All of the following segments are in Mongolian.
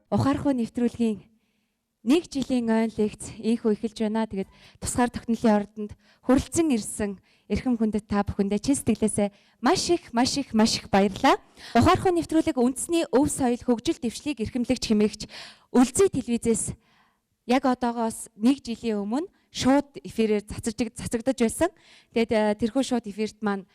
Ухаархуу нэвтрүүлгийн 1 жилийн ойн лекц ийхүү эхэлж байна. Тэгээд тусгаар тогтнолын ордонд хүрэлцэн ирсэн эрхэм хүндэт та бүхэндээ чин сэтгэлээсээ маш их баярлалаа. Ухаархуу нэвтрүүлэг үндэсний өв соёл хөгжил дэвшлиг эрхэмлэгч хэмээгч Үлзий телевизээс яг одоогоос 1 жилийн өмнө шууд эфирээр цацагдаж байсан. Тэгээд тэрхүү шууд эфирт маань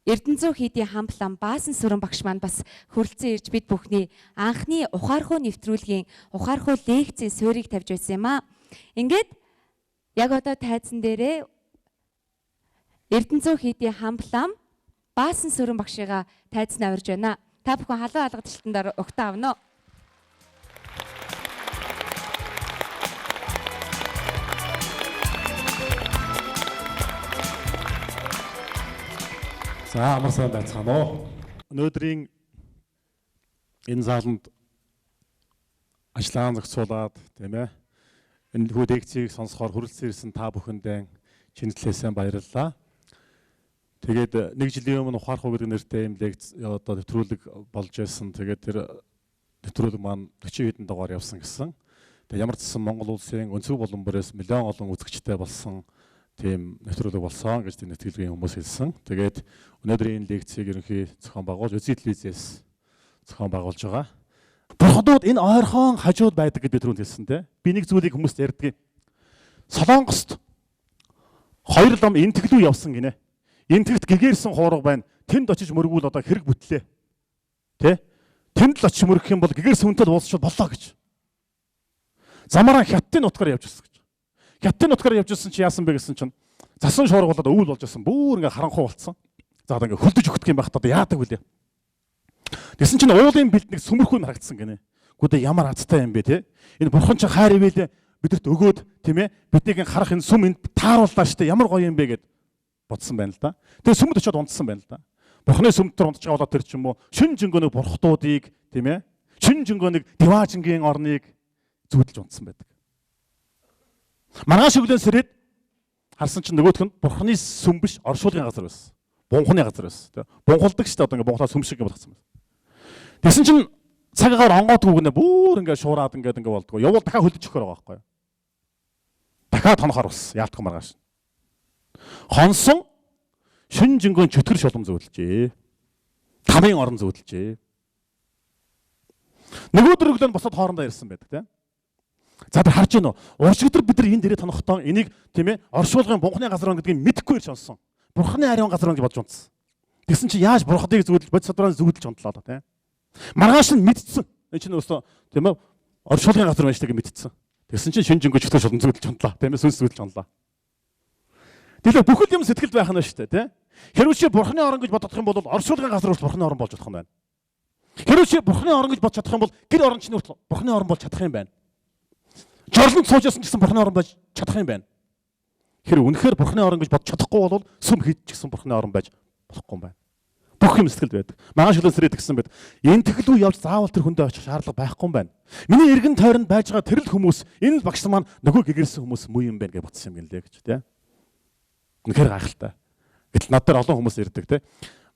Эрдэнэзүү хийдийн хамтлан Баасан сүрэн багш маань бас хүрэлцэн ирж бид бүхний анхны ухаархуу нэвтрүүлгийн ухаархуу лекцийн суурийг тавьж байсан юм аа. Ингээд яг одоо тайзан дээрээ Эрдэнэзүү хийдийн хамтлан Баасан сүрэн багшигаа тайзнаа урьж байна. Та бүхэн халуун алгадалтанд өгтөө авна уу? За амар сайн байцгаана уу. Өнөөдрийн энэ зааланд ажлаа зохицуулаад тийм ээ. Энэ хүү лекцийг сонсохоор хүрэлцэн ирсэн та бүхэндээ чинэтлээсээ баярлалаа. Тэгээд 1 жилийн өмнө ухаархуу гэдэг нэртэй юм лекц одоо нэвтрүүлэг болж байсан. Тэгээд тэр нэвтрүүлэг маань 40 хэдэн дугаар явсан гэсэн. Тэгээд ямар ч гэсэн Монгол улсын өнцөг болон бүрээс миллион олон үзэгчтэй болсон тийм нэвтрүүлэг болсон гэж тийм нэвтрүүлгийн хүмүүс хэлсэн. Тэгээд өнөөдрийн энэ лекцийг ерөнхий зохион байгуулж Үлзий телевизээс зохион байгуулж байгаа. Бурхадууд энэ ойрхон хажууд байдаг гэж би түрүүнд хэлсэн те. Би нэг зүйлийг хүмүүст ярьдаг. Солонгост 2 лам энтгэлүү явсан гинэ. Энтгэлт гэгээрсэн хуурга байна. Тэнд очиж мөргүүл одоо хэрэг бүтлээ. Тэ? Тэнд л очиж мөргөх юм бол гэгээрсэн хүнтэй уулзчих боллоо гэж. Замаараа хятадын нутгаар явж ирсэн гэж. Хятадын нутгаар явж ирсэн чи яасан бэ гэсэн чинь засан шуурга болоод өвөл болж ирсэн. Бүүр ингээ харанхуй болцсон. За одоо ингээ хөлдөж өгөх юм байхад одоо яадаг вүлээ. Тэсэн чинь уулын бэлтнийг сүмэрхүү харагдсан гинэ. Гүдэ ямар азтай юм бэ те? Энэ бурхан чинь хайр ивэлээ бидэрт өгөөд тийм ээ биднийг харах энэ сүм энд таарууллаа штэ ямар гоё юм бэ гэд бодсон байна л да. Тэгээ сүмд очиод унтсан байна л да. Бурханы сүмд төр унтж байгаа болоод тэр ч юм уу шүн жингөө нэг бурхтуудыг тийм ээ шүн жингөө нэг диваажингийн орныг зүудэлж унтсан байдаг. Маргааш өглөө сэрээд харсан чинь нөгөөх нь бурханы сүм биш оршуулгын газар байсан. Бунханы газар байсан. Бунхалдаг шүү дээ одоо ингээ бунхлаа сүм шиг болгоцсон байсан. Тэгсэн чинь цагаагаар онгоодгүй гэнэ бүр ингээ шуураад ингээ болдгоо. Явал дахиад хөлдөж өгөх байгаа байхгүй юу? Дахиад хонохоор бас яалтах маргааш. Хонсон шүн жингөн чөтгөр шулам зөөдлжээ. Тамийн орон зөөдлжээ. Нөгөөдөр өглөө босоод хоорондоо ирсэн байдаг тийм. За тэр харж гинөө. Уршигдэр бид нар энэ дээрээ тонохдоо энийг тийм ээ оршуулгын бунханы газар гэдгийг мэдэхгүй ирж онсон. Бурханы ариун газар гэж бодож унтсан. Тэгсэн чи яаж бурхадыг зүүдэлж бод садраа зүүдэлж унтлаа тийм. Маргааш нь мэдсэн. Энэ чинь өстө тийм ээ оршуулгын газар байж тагийг мэдсэн. Тэгсэн чинь шүн жингөө чөтгөр шулам зүүдэлж унтлаа тийм ээ сүнс зүүдэлж унтлаа. Тэгэхээр бүхэл юм сэтгэлд байх нь шүү дээ тийм. Хэрвээ чи бурханы орон гэж бодох юм бол оршуулгын газар хүртэл бурханы орон болж чадах юм байна. Хэрвээ чи бурханы орон гэж бодож чадах юм бол гэр орон чинь хүртэл бурханы орон болж чадах юм байна. Жорлонд суужсэн гэсэн бурханы орон байж чадах юм байна. Хэрвээ үнэхээр бурханы орон гэж бодож чадахгүй бол сүм хийж гэсэн бурханы орон байж болохгүй юм байна. Бүх юм сэтгэлд байдаг. Маргааш өглөө сэрээд гисэн байд. Энтгэлүү явж заавал тэр хүндээ очих шаардлага байхгүй юм байна. Миний эргэн тойронд байж байгаа тэр л хүмүүс энэ л багш маань нөгөө гэгэрсэн хүмүүс муу юм байна гэж бодсон юм гэлээ гэж тий. Үнэхээр гайхалтай. Гэтэл над дээр олон хүмүүс ирдэг тий.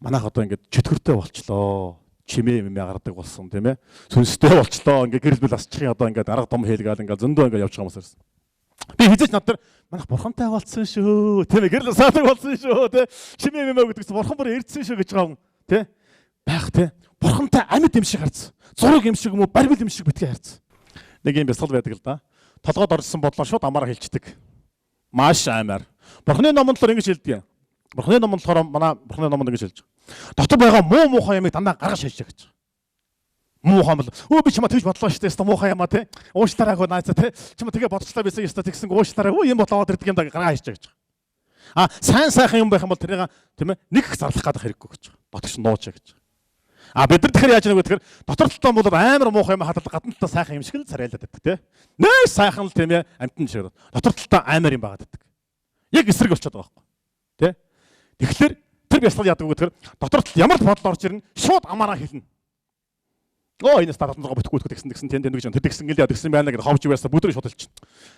Манайх одоо ингэж чөтгөртэй болчлоо. Чимээ мэмээ гардаг болсон тийм ээ. Сүнстэй болчлоо. Ингээ гэрэл бэл асчихын одоо ингээ арга том хэлгээл ингээ зөндөө ингээ явж байгаа хүмүүс ирсэн. Би хизээч над дээр манайх бурхантай болцсон шүү. Тийм ээ. Гэрэл саадаг болсон шүү тий. Чимээ мэмээ гэдэгс бурхан бүр ирдсэн шүү гэж байгаа юм тий. Байх тий. Бурхантай амьд юм шиг харц. Зураг юм шиг юм уу баримл юм шиг битгий харц. Нэг юм бясалгал байдаг л да. Толгойд орсон бодлоо шууд амаараа хэлцдэг. Маш аймаар. Бурханы номонд л ингэж хэлдэг юм. Бурханы номонд болохоор манай бурханы номонд ингэж хэлж байгаа. Дотор байгаа муухай ямыг дандаа гаргаж шааж гэж. Муухай бол би чамаа тэгж бодлоо шүү дээ. Муухай ямаа те. Уушлаараагүй наацаа те. Чамаа тэгээ бодчихлаа байсан ёстой тэгсэн уушлаараагүй юм болоод ирдэг юм даа гаргаж шааж гэж. Сайн сайхан юм байх юм бол тэрийг тийм ээ нэг их зарлах гадах хэрэггүй гэж. Дотогш нууж гэж. Бид нар тэгэхээр яаж нэг вэ тэгэхээр дотор талтай бол амар муухай юм хадгалах гадна талтай сайхан юм шиг л царайлаад байдаг те. Нэг сайхан л тийм ээ амтэн шиг. Дотор талтай амар юм байгаад байдаг. Яг эсрэг болчиход байгаа байхгүй. Тэ? Тэгэхээр тэр бясалгал яадаг вэ гэхээр дотор тал ямар ч бодол орж ирнэ шууд амаараа хэлнэ. Энэ стартап бүтггүй тэгсэн тэнд гэж тэр тэгсэн гэлээ тэгсэн байна гэдэг ховж байсаа бүдрийг шууд хэлчихнэ.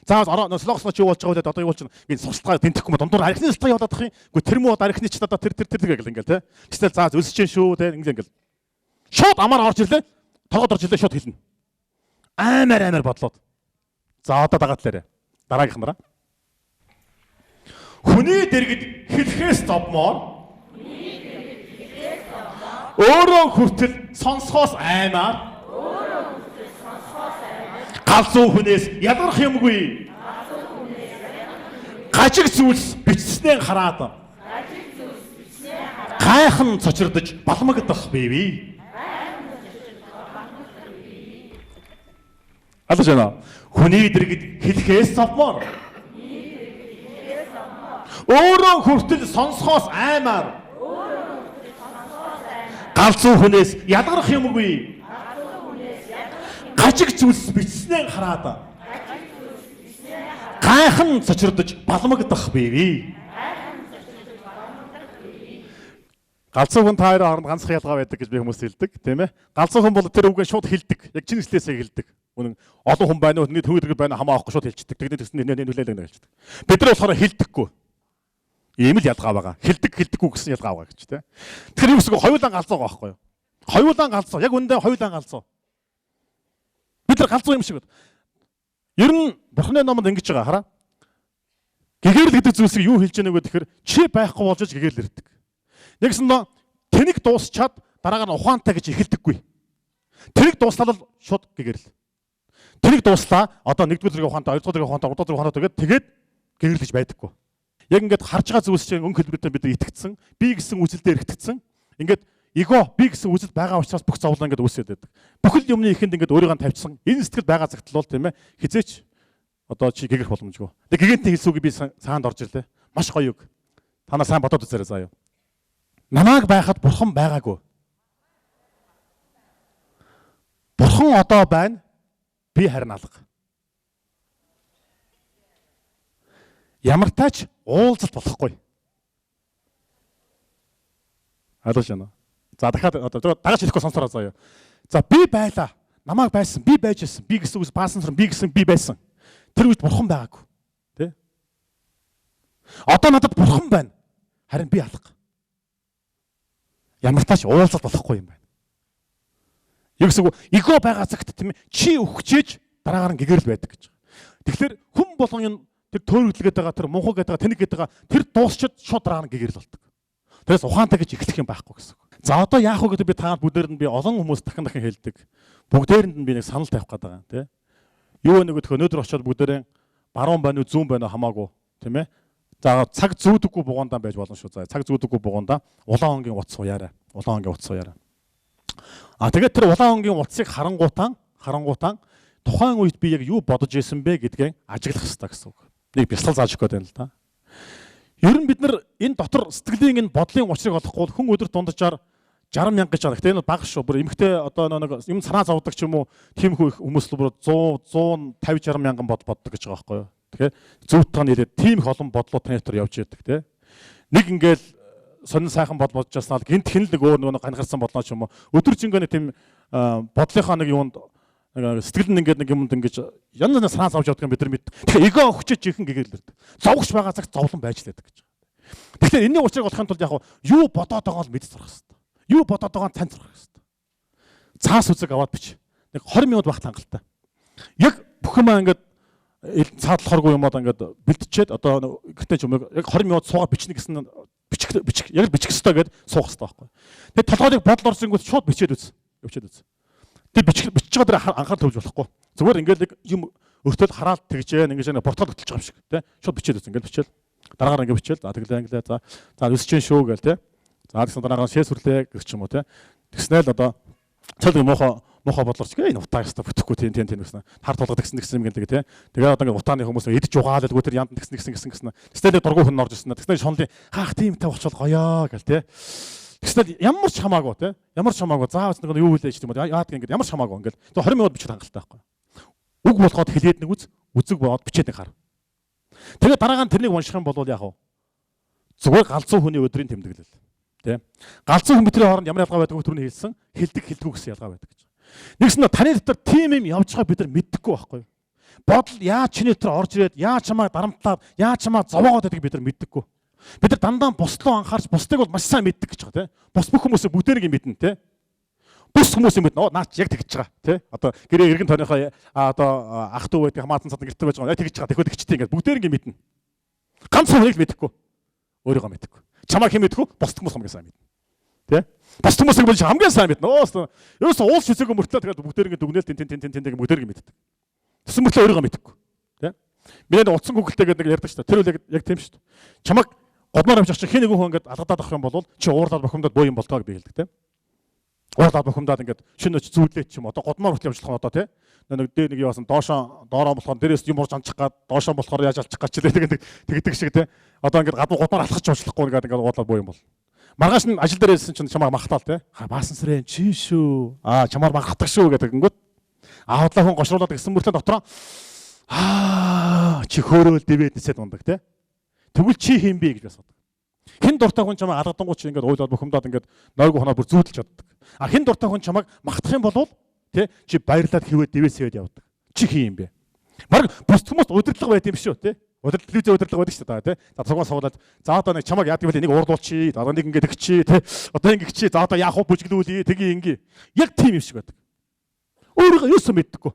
Заавал слогосноо чи юу болж байгаа вэ одоо юу болж байна. Энэ сурталчилгаа тэнтэхгүй ма дундуур архины сурталчилгаа явуулаад ах юм. Үгүй тэр муу архины ч одоо тэр гэл ингээл те. Тэстэл заа зөлсөж шүү те ингээл. Шууд амаар орж ирлээ. Тогоод орж ирлээ шууд хэлнэ. Амар бодлоод. За одоо дагатлаарэ. Дараагийнх нараа. Хүний дэргэд хэлхээс зовмоор өөрөө хүртэл сонсохоос аймаар галзуу хүнээс ялгарх юмгүй. Гажиг зүйлс бичснээ хараад гайхан цочирдож балмагдах бивэ. Алж байна. Хүний дэргэд хэлхээс зовмоор өөрөө хүртэл сонсохоос аймаар галзуу хүнээс ялгарх юмгүй. Гажиг зүйлс бичснээ хараад гайхан цочирдож балмагдах бивэ. Галзуу хүн та хоёрын хооронд ганцхан ялгаа байдаг гэж би хүмүүст хэлдэг, тийм ээ. Галзуу хүн бол тэр үгээ шууд хэлдэг. Яг чинь нэслээсээ хэлдэг. Үнэн олон хүн байна уу, нэг төвөдрөг байна хамаахгүй шууд хэлчихдэг. Тэгний тэгсэн нөлөөлөг хэлчихдэг. Бид нар болохоор хэлдэггүй. Ийм л ялгаа байгаа. Хэлдэггүй гэсэн ялгаа байгаа гэж тийм. Тэгэхээр юу гэсэн хоёулаа галзуу байгаа байхгүй юу? Хоёулаа галзуу. Яг үндэ хоёулаа галзуу. Бид нар галзуу юм шиг. Ер нь Бурхны номонд ингэж байгаа хараа. Гэгэрэл гэдэг зүйлсийг юу хэлж яаг вэ гэхээр чи байхгүй болж гэгэрэл ирдэг. Нэгсэндээ тэнийг дуусчаад дараагаар нь ухаантай гэж эхэлдэггүй. Тэнийг дуустал шууд гэгэрэл. Тэнийг дууслаа одоо 1-р зэрэг ухаантай, 2-р зэрэг ухаантай, 3-р зэрэг ухаантай тэгээд гэгэрэлж байдаггүй. Яг ингээд харж байгаа зүйлс чинь өнгө хэлбэртэй бид нар итгэцсэн, би гэсэн үзэлдээ итгэцсэн. Ингээд эго би гэсэн үзэл байгаа учраас бүх зовлон ингээд үүсээд байдаг. Бүхэл юмны ихэнд ингээд өөрийгөө тавьчихсан. Энэ сэтгэл байгаа цагт л тийм ээ. Хизээч одоо чи гэгэрх боломжгүй. Тэгээ гэгэнтний хэлсүүг би саанд орж ирлээ. Маш гоё үг. Та нар сайн бодоод үзээрэй заа юу. Намааг байхад бурхан байгаагүй. Бурхан одоо байна. Би харин алга. Ямар тач уулзалт болохгүй. Ойлгож байна уу? За дахиад одоо дагаж хэлэхгүй сонсороо заа юу. За би байлаа. Намааг байсан. Би байж байсан. Би гэсэн үс баасан сар би гэсэн би байсан. Тэр үед бурхан байгаагүй. Тэ? Одоо надад бурхан байна. Харин би алга. Ямар тач уулзалт болохгүй юм байна. Яг гэсэн эго байгаа цагт тийм ээ чи өгчээж дараагаар нь гэгэрэл байдаг гэж. Тэгэхээр хүн болгон юм тэр төөрөглөгээд байгаа тэр мунхаг гэдэг тэнэг гэдэг тэр дуусчид шууд дараагаар нь гэгэрэл болдог. Тэрээс ухаантай гэж эхлэх юм байхгүй гэсэн. За одоо яах вэ гэдэг би таад бүгдээр нь би олон хүмүүс дахин хэлдэг. Бүгдээрэнд нь би нэг санал тавих гээд байгаа юм тий. Юу нэг өдөх өнөөдөр очиод бүгдээрээ баруун байна уу зүүн байна уу хамаагүй тийм ээ. За цаг зүүдэггүй бугундаа байж болно шүү. За цаг зүүдэггүй бугундаа улаан honгийн утас уяараа. Улаан honгийн утас уяараа. Тэгээд тэр улаан honгийн утсыг харангуутан тухайн үед би яг юу бодож исэн бэ гэдгээ ажиглах хэрэгтэй гэсэн үг. Нэг бясалгал зааж өгөх гэдэг юм л да. Ер нь бид нар энэ дотор сэтгэлийн энэ бодлын учрыг олохгүй хүн өдөрт дунджаар 60 мянга гэж байгаа. Гэтэ энэ бага шүү. Бүр эмхтэй одоо нэг юм санаа зовдөг ч юм уу тиймхүү хүмүүс л бүр 100 150 60 мянган боддог гэж байгаа байхгүй юу. Тэгэхээр зүйтэй нэрээ тийм их олон бодлоо тань дотор явж яадаг те. Нэг ингээл сонин сайхан бодож яснаа гинт хин л нэг өөр нэг ганхарсан бодлоо ч юм уу. Өдөр жингөө нэг тийм бодлынхаа нэг юунд сэтгэл нь ингээд нэг юмд ингэж янз янз санаа зовж явдаг юм бид нар мэд. Тэгэхээр эго өгчөж жихэн гэгээлэрдэг. Зовгч байгаа цагт зовлон байж лээдэг гэж. Тэгэхээр энэний учрыг олохын тулд яг юу бодоод байгаа л мэдж сурах хэрэгтэй. Юу бодоод байгаа тань сурах хэрэгтэй. Цаас үзэг аваад бич. Нэг 20 минут багт хангалттай. Яг бүх юм ингээд цаадлахаргүй юмод ингээд бэлтчихэд одоо гэртээ ч юм яг 20 минут суугаад бичнэ гэсэн бичих яг бичих хэрэгтэй гэдээ суух хэрэгтэй байхгүй. Тэгээд толгойг бодол орсонгууд шууд бичээд үз. Өвчөөд үз. Тэгээд бичиж байгаа дээр анхаарал төвж болохгүй. Зүгээр ингээд нэг юм өртөд хараад тэгжээ ингэж нэг портал хөтлөж байгаа юм шиг тий. Шууд бичээд үз. Ингээд бичээл. Дараагаар ингээд бичээл. За тэглээ. За үсэж чинь шүү гээл тий. За тэгсэн дараагаар шээс хүрлээ гэх юм уу тий. Тэгснээл одоо цалин мохоо бодлорч гээ энэ утаа яста бүтэхгүй тийм гэсэн. Хар тулгад гэсэн юм гэдэг тий. Тэгээ одоо ингээд утааны хүмүүс эдж угаалал гүтэр янд гэсэн. Тэснээл дургуй хүн орж ирсэн. Тэснээл шонлын хаах тиймтэй болчихвол гоёо гээл тий. Тэснээл ямар ч хамаагүй тий. Ямар ч хамаагүй заавал нэг юу хэлээ ч юм уу яадаг ингээд ямар ч хамаагүй ингээд 20 минут бичих хангалттай байхгүй. Үг болгоод хэлээд нэг үзэг боод бичээд нэг хар. Тэгээ дараагаар нь тэрнийг унших юм бол яах вэ? Зүгээр галзуу хүний өдрийн тэмдэглэл. Тэ? Галзуу хүн бидний хооронд ямар ялгаа байдаг вэ түрүүний хэлсэн. Хэлдэг гэсэн ялгаа байдаг гэж. Нэгсэн нь таны дотор тийм юм явж байгааг бид нар мэддэггүй байхгүй юу? Бодол яаж чиний дотор орж ирээд яаж чамаа дарамтлаад яаж чамаа зовоогоод байдгийг бид нар мэддэггүй. Бид нар дандаа бусдлоо анхаарч бусдыг бол маш сайн мэддэг гэж байгаа тийм. Бус бүх хүмүүсээ бүгдээрийг мэднэ тийм. Бүс хүмүүс юм мэднэ. Наач яг тэгж байгаа тий. Одоо гэрээ эргэн тойрныхоо одоо ах トゥ байдаг хамаатан цад гэртээ байж байгаа. Яг тэгж байгаа. Тэхөө тэгчтэй ингээд бүгдээр ингээд мэднэ. Ганцхан хүнийг мэдэхгүй. Өөрийгөө мэдэхгүй. Чамаа хэн мэдэхгүй? Бос хүмүүс хамгийн сайн мэднэ. Тий? Бос хүмүүсийг бол хамгийн сайн мэднэ. Ерөөсөө уус шүсээгөө мөртлөө тэгээд бүгдээр ингээд дүгнэл тэн бүгдээр ингээд мэддэг. Тэсэн мөртлөө өөрийгөө мэдэхгүй. Тий? Миний утсан гүгэлтэй гэдэг нэг ярьдаг шүү дээ. Тэр үл яг тийм шүү дээ. Чамаг годмоор авчих чинь хин нэгэн хүн ингээд алгадаад авах юм бол чи уурлаад бохомдоод боо юм болтоо гэж би хэлдэг тий. Уурлаад бохомдоод ингээд шинэ зүүдлээд ч юм одоо годмоор хүртэл явжлах одоо тий. Нэг дээр нэг яасан доошоо болохоор дээрээс юм урж анчих гад доошоо болохоор яаж алчих гач тэгдэг шиг тий. Одоо ингээд гадуу годмоор алхаж явжлахгүй ингээд уурлаад боо юм бол. Маргааш нь ажил дээр ирсэн чинь чамаа махтаал тий. Баасан сэрэн чи шүү. Чамаар махдаг шүү гэдэг ингээд аадлаа хүн гошруулаад гисэн мөртөө дотроо чи хөөрөөл дэвэднэсээ дундаг тий. Тэгвэл чи хэм бэ гэж асуудаг. Хин дуртай хүн чамаа алгадангууд чи ингээд уйлаад бухимдаад ингээд нойргүй хоноо бүр зүүдэлж чаддаг. Хин дуртай хүн чамаг махтах юм бол тий чи баярлаад хивээд дэвээсээд явдаг. Чи хин юм бэ? Марг бус хүмүүс удирдлага байт юм шүү тий. Телевизэн удирдлага байдаг шүү дээ тий. За цугаас суулаад за одоо нэг чамаг яадаг вэ? Нэг уурлуулчих. Одоо нэг ингээд өгчий тий. Одоо ингээд чи за одоо яах вэ? Бүжиглүүлээ. Тгий ингээ. Яг тийм юм шиг байдаг. Өөрийгөө юусэн мэддэггүй.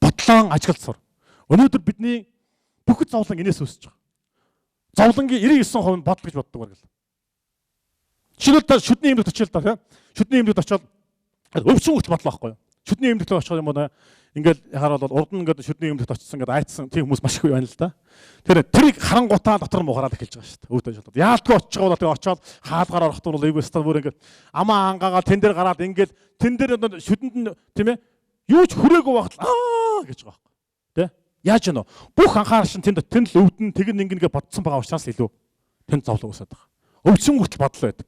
Бодлон ажиглал сур. Өнөөдөр бидний бүхэл зовлон энэс үүсэж байгаа. Зовлонгийн 99% нь бодол гэж боддог баг л. Жишээлбэл та шүдний эмнэлэгт очил та тийм. Шүдний эмнэлэгт очиод өвчин хүртэл бодлоо байхгүй юу? Шүдний эмнэлэгт очиход юм уу ингээл хараад бол урд нь ингээд шүдний эмнэлэгт очсон ингээд айцсан тийм хүмүүс маш их байна л да. Тэрийг харангуутаа дотор нь мухараад эхэлж байгаа шүү дээ. Өвдөө шалаад. Яалтгүй очих бол тэгээ очиод хаалгаар орох тур эвгүй стал бүр ингээд амаа ангаагаа тэн дээр гараад ингээд тэн дээр шүдэнд нь тийм ээ юу ч хүрээгүй багт гэж байгаа байхгүй. Тэ? Яаж гэнэ? Бүх анхаарал шин тэнд л өвдөн тэгэн ингээд бодсон байгаа учраас илүү тэнд зовлон үүсээд байгаа. Өвчин хүртэл бодол байдаг.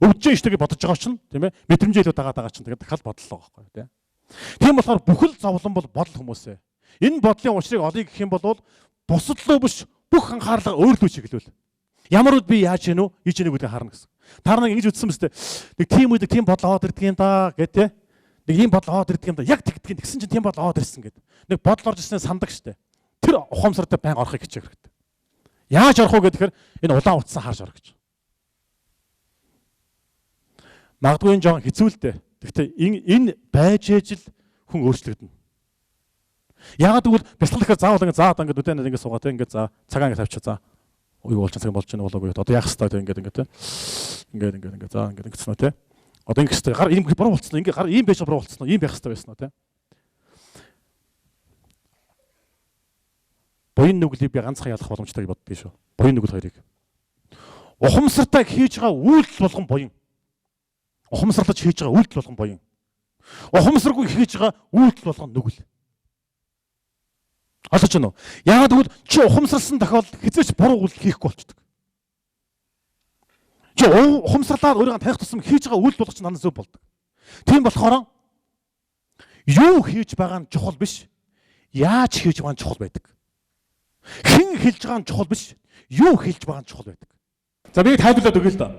Өвдөж штэ гэж бодож байгаа чинь тийм ээ мэдрэмжээ илүү дагаад байгаа чинь тэгээд дахиад бодлоо байхгүй тийм. Тийм болохоор бүхэл зовлон бол бодол хүмүүсээ. Энэ бодлын учрыг олъё гэх юм бол бусад руу биш бүх анхаарлаа өөр рүү чиглүүл. Ямар үед би яаж гэнэ үү? Ийж гэнэ гэдгийг харна гэсэн. Та нар ингэж үтсэн мэт нэг тийм үед тийм бодол аваад ирдэг юм да гэх тийм. Нэг ийм бодол аваад ирдэг юм да. Яг тэгдэг гэсэн чинь тийм бодол аваад ирсэн гэдэг. Нэг бодол орж ирснээр сандаг штэ. Тэр ухамсартай байн орохыг хичээх хэрэгтэй. Яаж орох вэ гэхээр энэ улаан утсан харж орох гэж. Магадгүй энэ жоон хэцүүлтэй. Гэхдээ энэ байж ээжл хүн өөрчлөгдөнө. Яагаад гэвэл бяцлах гэхээр заавал ингэ заад ингэ үдэнэ ингэ суугаа те ингэ за цагаан ингэ тавьчих за. Ой болж цаг болж байна болоогүй. Одоо яах хэвээр ингэ те. Ингэ за ингэ ингэсэн үү те. Одоо ингэ хэвээр гар ийм буруу болцсон. Ингэ гар ийм байж буруу болцсон. Ийм байх хэвээр байсан уу те. Буян нүглийг би ганцхан ялах боломжтой гэж боддгий шүү. Буян нүгэл хоёрыг. Ухамсартай хийж байгаа үйлдэл болгон буян. Ухамсарлаж хийж байгаа үйлдэл болгон буян. Ухамсаргүй хийж байгаа үйлдэл болгон нүгэл. Ойлгож байна уу? Яагаад гэвэл чи ухамсарлсан тохиолдолд хизээч буруу үйлдэл хийхгүй болчдөг. Чи ухамсарлаар өөрийгөө таних тусам хийж байгаа үйлдэл болгоч надад зөв болдог. Тийм болохоор юу хийж байгаа нь чухал биш. Яаж хийж байгаа нь чухал байдаг. Хэн хэлж байгаа нь чухал биш. Юу хэлж байгаа нь чухал байдаг. За би тайлбарлаад өгье л да.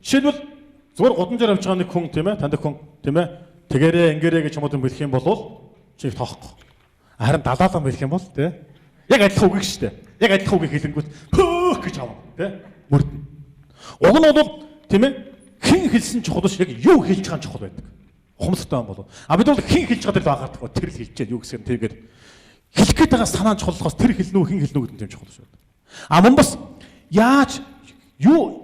Жишээлбэл зүгээр гудамжаар авч байгаа нэг хүн тийм ээ таньдаг хүн тийм ээ тэгэрээ ингээрээ гэж юмуд бэлэх юм бол чи тоохгүй. Харин далаалан бэлэх юм бол тийм яг адилхан үгийг шүү дээ. Яг адилхан үгийг хэлэнгүүт пөөх гэж авах тийм мөрдөн. Уг нь бол тийм ээ хэн хэлсэн чухал биш яг юу хэлж байгаа нь чухал байдаг. Ухамсартай юм болов. А бид бол хэн хэлж байгаа дээр анхаардаг. Тэр л хэлж чад юу гэсэн тэргээд хэлэх гээд байгаа санаа чухалхоос тэр хэлнэ үү хэн хэлнэ үү гэдэг нь чухал шүү. А мөн бас яаж юу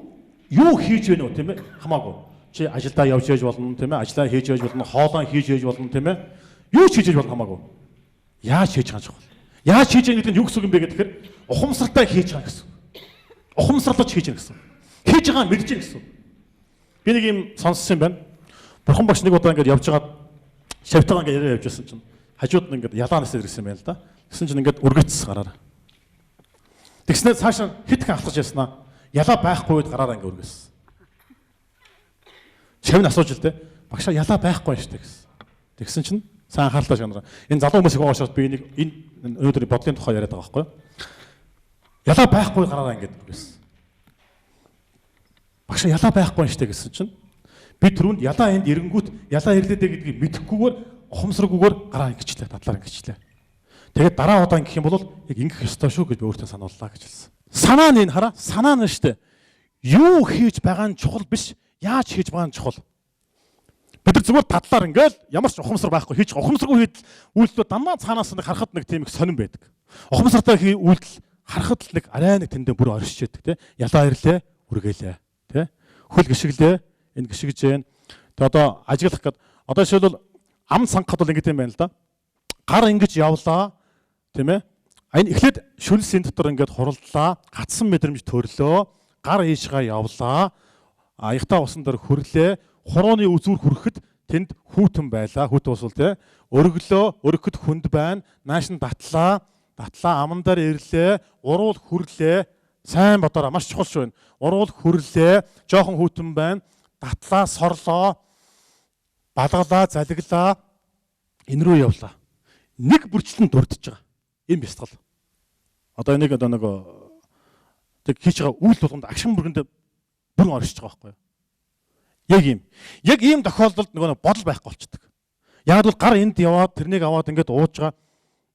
хийж вэ нөө тийм ээ хамаагүй чи ажилдаа явж яж болно тийм ээ ажиллаа хийж яж болно хоолоо хийж яж болно тийм ээ юу ч хийж яж болно хамаагүй яаж хийж байгаа чухал яаж хийж байгаа гэдэг нь юу гэсэн үг юм бэ гэхээр ухамсартай хийж байгаа гэсэн ухамсарлаж хийж байгаа гэсэн хийж байгаа мэдж байгаа гэсэн би нэг юм сонссон юм байна бурхан багш нэг удаа ингээд явж байгаа шавтайгаа ингээд яриа явж байсан чинь хажууд нь ингээд ялаа насээр ирсэн юм байна л да гэсэн чинь ингээд үргэцс гараараа тэгснээр цаашаа хит их алхаж яснаа ялаа байхгүй үед гараараа ингээд үргэсэн Шавь нь асууж л дээ. Багшаа ялаа байхгүй шүү дээ гэсэн. Тэгсэн чинь сайн анхаарлаа шанараа. Энэ залуу хүмүүс их уушаад би энэ өнөөдөр бодлын тухай яриад байгаа байхгүй юу? Ялаа байхгүй гараараа ингэж гэсэн. Багшаа ялаа байхгүй шүү дээ гэсэн чинь би түрүүнд ялаа энд эрэнгүүт ялаа ирлээ дээ гэдгийг мэдэхгүйгээр ухамсаргүйгээр гараа ингэчлээ, татлаар ингэчлээ. Тэгээд дараа удаа ингэх юм бол яг ингэх ёстой шүү гэж би өөртөө санууллаа гэж хэлсэн. Санаа нь энэ хараа, санаа нь шүү дээ. Юу хийж байгаа нь чухал биш. Яаж хийж байгаа нь чухал. Бид нар зүгээр тадлаар ингээл ямар ч ухамсар байхгүй хийж ухамсаргүй хийдэл үйлдэл дандаа цаанаас нэг харахад нэг тийм их сонирн байдаг. Ухамсартай үйлдэл харахад л нэг арай нэг тэндээ бүр оршиж яадаг тий. Ялаа ирлээ, үргэлээ тий. Хөл гიშгэлээ, энэ гიშгэж जैन. Тэгээ одоо ажиглах гээд одоо жишээлбэл ам сангахад бол ингэдэм байна л да. Гар ингэж явлаа тийм ээ. Энэ эхлээд шүлсийн дотор ингээд хуралдлаа, гацсан мэдрэмж төрлөө, гар ийшгаа явлаа, аягтаа усан дээр хөрлөө. Хурууны үзүүр хүрэхэд тэнд хүүтэн байлаа. Хүүтэн усвал те өргөлөө, өргөхөд хүнд байна. Нааш нь татлаа аман дээр ирлээ. Уруул хүрлээ. Сайн бодороо маш чухал шүү энэ. Уруул хүрлээ. Жохон хүүтэн байна. Татлаа, сорлоо. Балгалаа, залглаа. Энэ рүү явлаа. Нэг бүрчлэн дурдж байгаа. Ийм бясалгал. Одоо энийг одоо нэг тэг хийж байгаа үйл болгонд агшин бүргэнд бүрэн оршиж байгаа байхгүй юу? Яг ийм тохиолдолд нөгөө бодол байхгүй болчихдог. Яг л гар энд яваад тэрнийг аваад ингээд ууж байгаа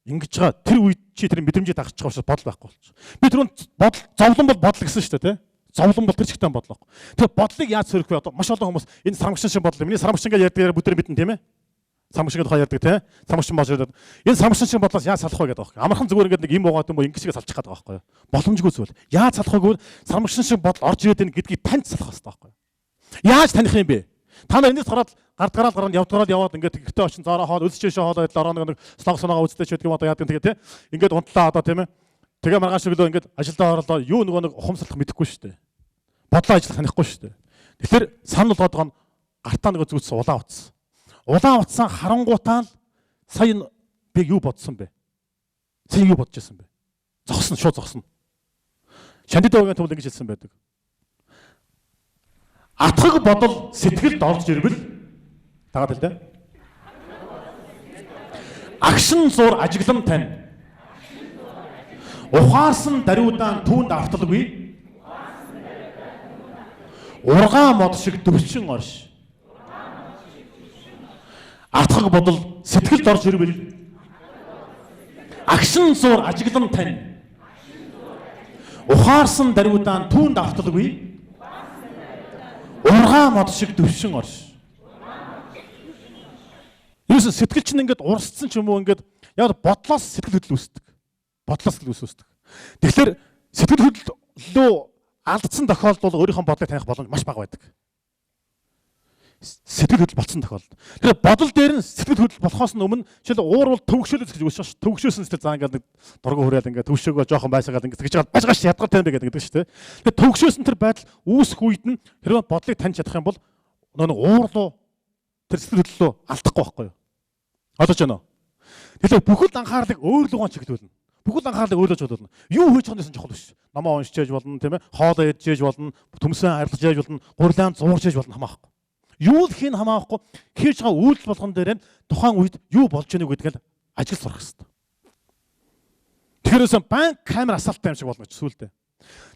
ингэж байгаа тэр үед чи тэр мэдрэмжийг дагч байгаа учраас бодол байхгүй болчих. Би түрүүнд бодол зовлон бол бодол гэсэн шүү дээ, тий? Зовлон бол тэр чигтэн бодлоо. Тэгэхээр бодлыг яаж сөрөх вэ? Одоо маш олон хүмүүс энэ сармагчин шиг бодлоо. Миний сармагчин гэж ярьдаг бүдэр мэдэн тийм ээ. Сармагчин тухай ярьдаг тий? Сармагчин болж ярьдаг. Энэ сармагчин шиг бодлоос яаж салах вэ гэдэг байна. Амархан зүгээр ингээд нэг юм уугаад юм уу ингэсгээ салчих гээд байгаа байхгүй юу? Боломжгүй зүйл. Яаж салах вэ гэвэл сармагчин шиг бодол орж ирээд энэ гэдгийг таньж салах хэрэгтэй байхгүй юу? Яаж таних юм бэ? Та нар энэс гараад гараад яваад ингээд гэртээ очин зоороо хоол үлсчээшээ хоолоо идэл ороо нэг слог соноогоо үздэг ч гэдэг юм одоо яадаг тэгээ тий. Ингээд унтлаа одоо тийм ээ. Тэгээ маргааш өглөө ингээд ажилдаа орлоо юу нөгөө нэг ухамсарлах мэдэхгүй шүү дээ. Бодлоо ажиллах танихгүй шүү дээ. Тэгэхээр санал болгоод гартаа нөгөө зүгтсэн улаан утсан. Улаан утсан харангуутаа л сая би юу бодсон бэ? Сая юу бодож байсан бэ? Шууд зогсно. Шандид уугийн төвл ингэж хэлсэн байдаг. Атгаг бодол сэтгэлд орж ирвэл тагаад л дээ. Агшин зур ажиглам тань. Ухаарсан даруйдаан түүнд авталгүй. Ургаан мод шиг төвчин орш. Атгаг бодол сэтгэлд орж ирвэл агшин зур ажиглам тань. Ухаарсан даруйдаан түүнд авталгүй. Ургаан мод шиг төвшин орш. Юусе сэтгэл чинь ингээд урсцсан ч юм уу ингээд яг бодлоос сэтгэл хөдлөл үүсдэг. Бодлоос сэтгэл үүсдэг. Тэгэхээр сэтгэл хөдлөлөө алдсан тохиолдолд өөрийнхөө бодлыг таних боломж маш бага байдаг. Сэтгэл хөдлөл болцсон тохиолдолд. Тэгэхээр бодол дээр нь сэтгэл хөдлөл болохоос өмнө жишээл уур бол төвөгшөөлөж гэж үүсэж ш. Төвөгшөөсөн сэтгэл заа ингээд нэг дургу хүрээд ингээд төвшөөгөө жоохон байсагаад ингээд гэж бажгаш ядгартай юм бэ гэдэг шүү дээ. Тэгэхээр төвөгшөөсөн тэр байдал үүсэх үед нь хэрвээ бодлыг таньж чадах юм бол нэг уур руу тэр сэтгэл хөдлөлөө алдахгүй байхгүй юу? Олж байна уу? Тэгэхээр бүхэл анхаарлыг өөр лугаан чиглүүлнэ. Бүхэл анхаарлыг өөрлөж болно. Юу хийж байгаа нь чухал биш. Намаа уншиж яж болно, тийм ээ? Хоолоо идж яж болно, төмсөн арилгаж яж болно, гурилаан зуурж яж болно хамаахгүй. Юу л хийн хамаахгүй хийж байгаа үйлдэл болгон дээр нь тухайн үед юу болж байгааг гэдгийг ажил сурах хэрэгтэй. Тэгэхээр банк камер асаалттай юм шиг болно гэж сүулдэ.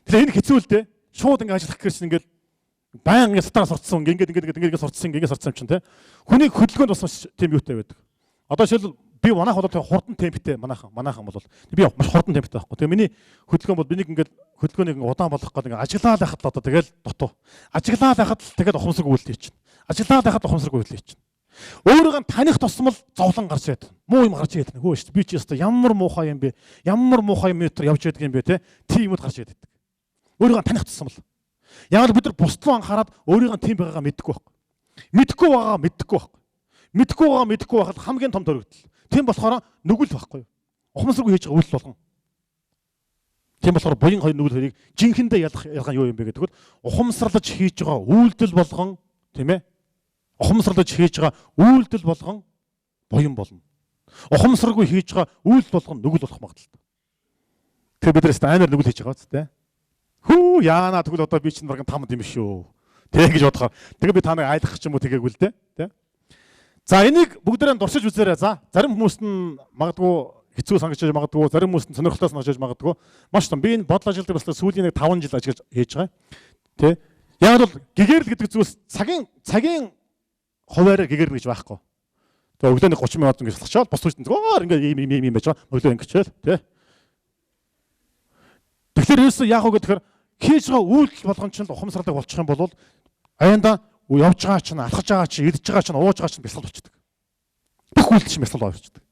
Тэгэхээр энэ хэцүү л дээ. Шууд ингэ ажиллах гэсэн ингээд баян ингэ сатаа сурцсан ингээд сурцсан юм чинь те. Хүний хөдөлгөөнд бас тийм юутай байдаг. Одоо жишээл би манайх бол хурдан темптэй манайхан бол би маш хурдан темптэй байхгүй. Тэгээ миний хөдөлгөөн бол бинийг ингээд хөдөлгөөнийг удаан болгох гэдэг ингээд ажиглаад байхад л одоо тэгэл дутуу. Ажиглаад байхад л тэгэл ухамсаргүй үйлдэл чинь. Ажиглаад байхад ухамсаргүй үйлдэл чинь. Өөрийгөө таних тусмал зовлон гарч ирээд. Муу юм гарч ирээд. Хөө шүү дээ. Би ч яста ямар муухай юм бэ? Ямар муухай метр явж байдаг юм бэ те? Тийм юмуд гарч ирээд. Өөрийгөө таних тусмал. Яг л бид нар бусдлуу анхаарад өөрийгөө тийм байгаагаа мэдхгүй байхгүй. Мэдхгүй байхад хамгийн том төрөгдөл. Тийм болохоор нүгэл байхгүй юу? Ухамсаргүй хийж байгаа үйлдэл болгон. Тийм болохоор буян хоёр нүгэл хоёрыг жинхэнэ ялгах юу юм бэ гэдэг нь ухамсарлаж хийж байгаа үйлдэл болгон, тийм ээ? Ухамсарлаж хийж байгаа үйлдэл болгон буян болно. Ухамсаргүй хийж байгаа үйлдэл болгон нүгэл болох магадaltaй. Тэгэхээр бид нэст амар нүгэл хийж байгаа биз дээ. Хүү яана тэгвэл одоо би чинь бараг 5 юм шүү. Тэг гэж бодохоор. Тэгээ би та нарыг айлгах ч юм уу тэгээгүй л дээ. Тэ? За энийг бүгдээрээ дурсаж үзээрэй. За зарим хүмүүст нь магадгүй хэцүү санагч магадгүй, зарим хүмүүст нь сонирхолтой санагч магадгүй. Маш том. Би энэ бодол ажилтдаг болсоо сүүлийн нэг 5 жил ажиллаж хийж байгаа. Тэ? Яг бол гэгэрл гэдэг зүйлс цагийн хуваараа гэгэрнэ гэж байхгүй. Тэгээ өглөө нэг 30 минут ингэж салхачаал бос үстэн зүгээр ингээд ийм байж байгаа. Өглөө ингэчээл тэ. Тэгэхээр ерөөсөө яг уу гэхээр хийж байгаа үйлдэл болгон ч ухамсартай болчих юм бол аяанда явж байгаа чинь, алхаж байгаа чинь, идж байгаа чинь, ууж байгаа чинь бясалгал болчихдог. Бүх үйлдэл чинь бясалгал болчихдог.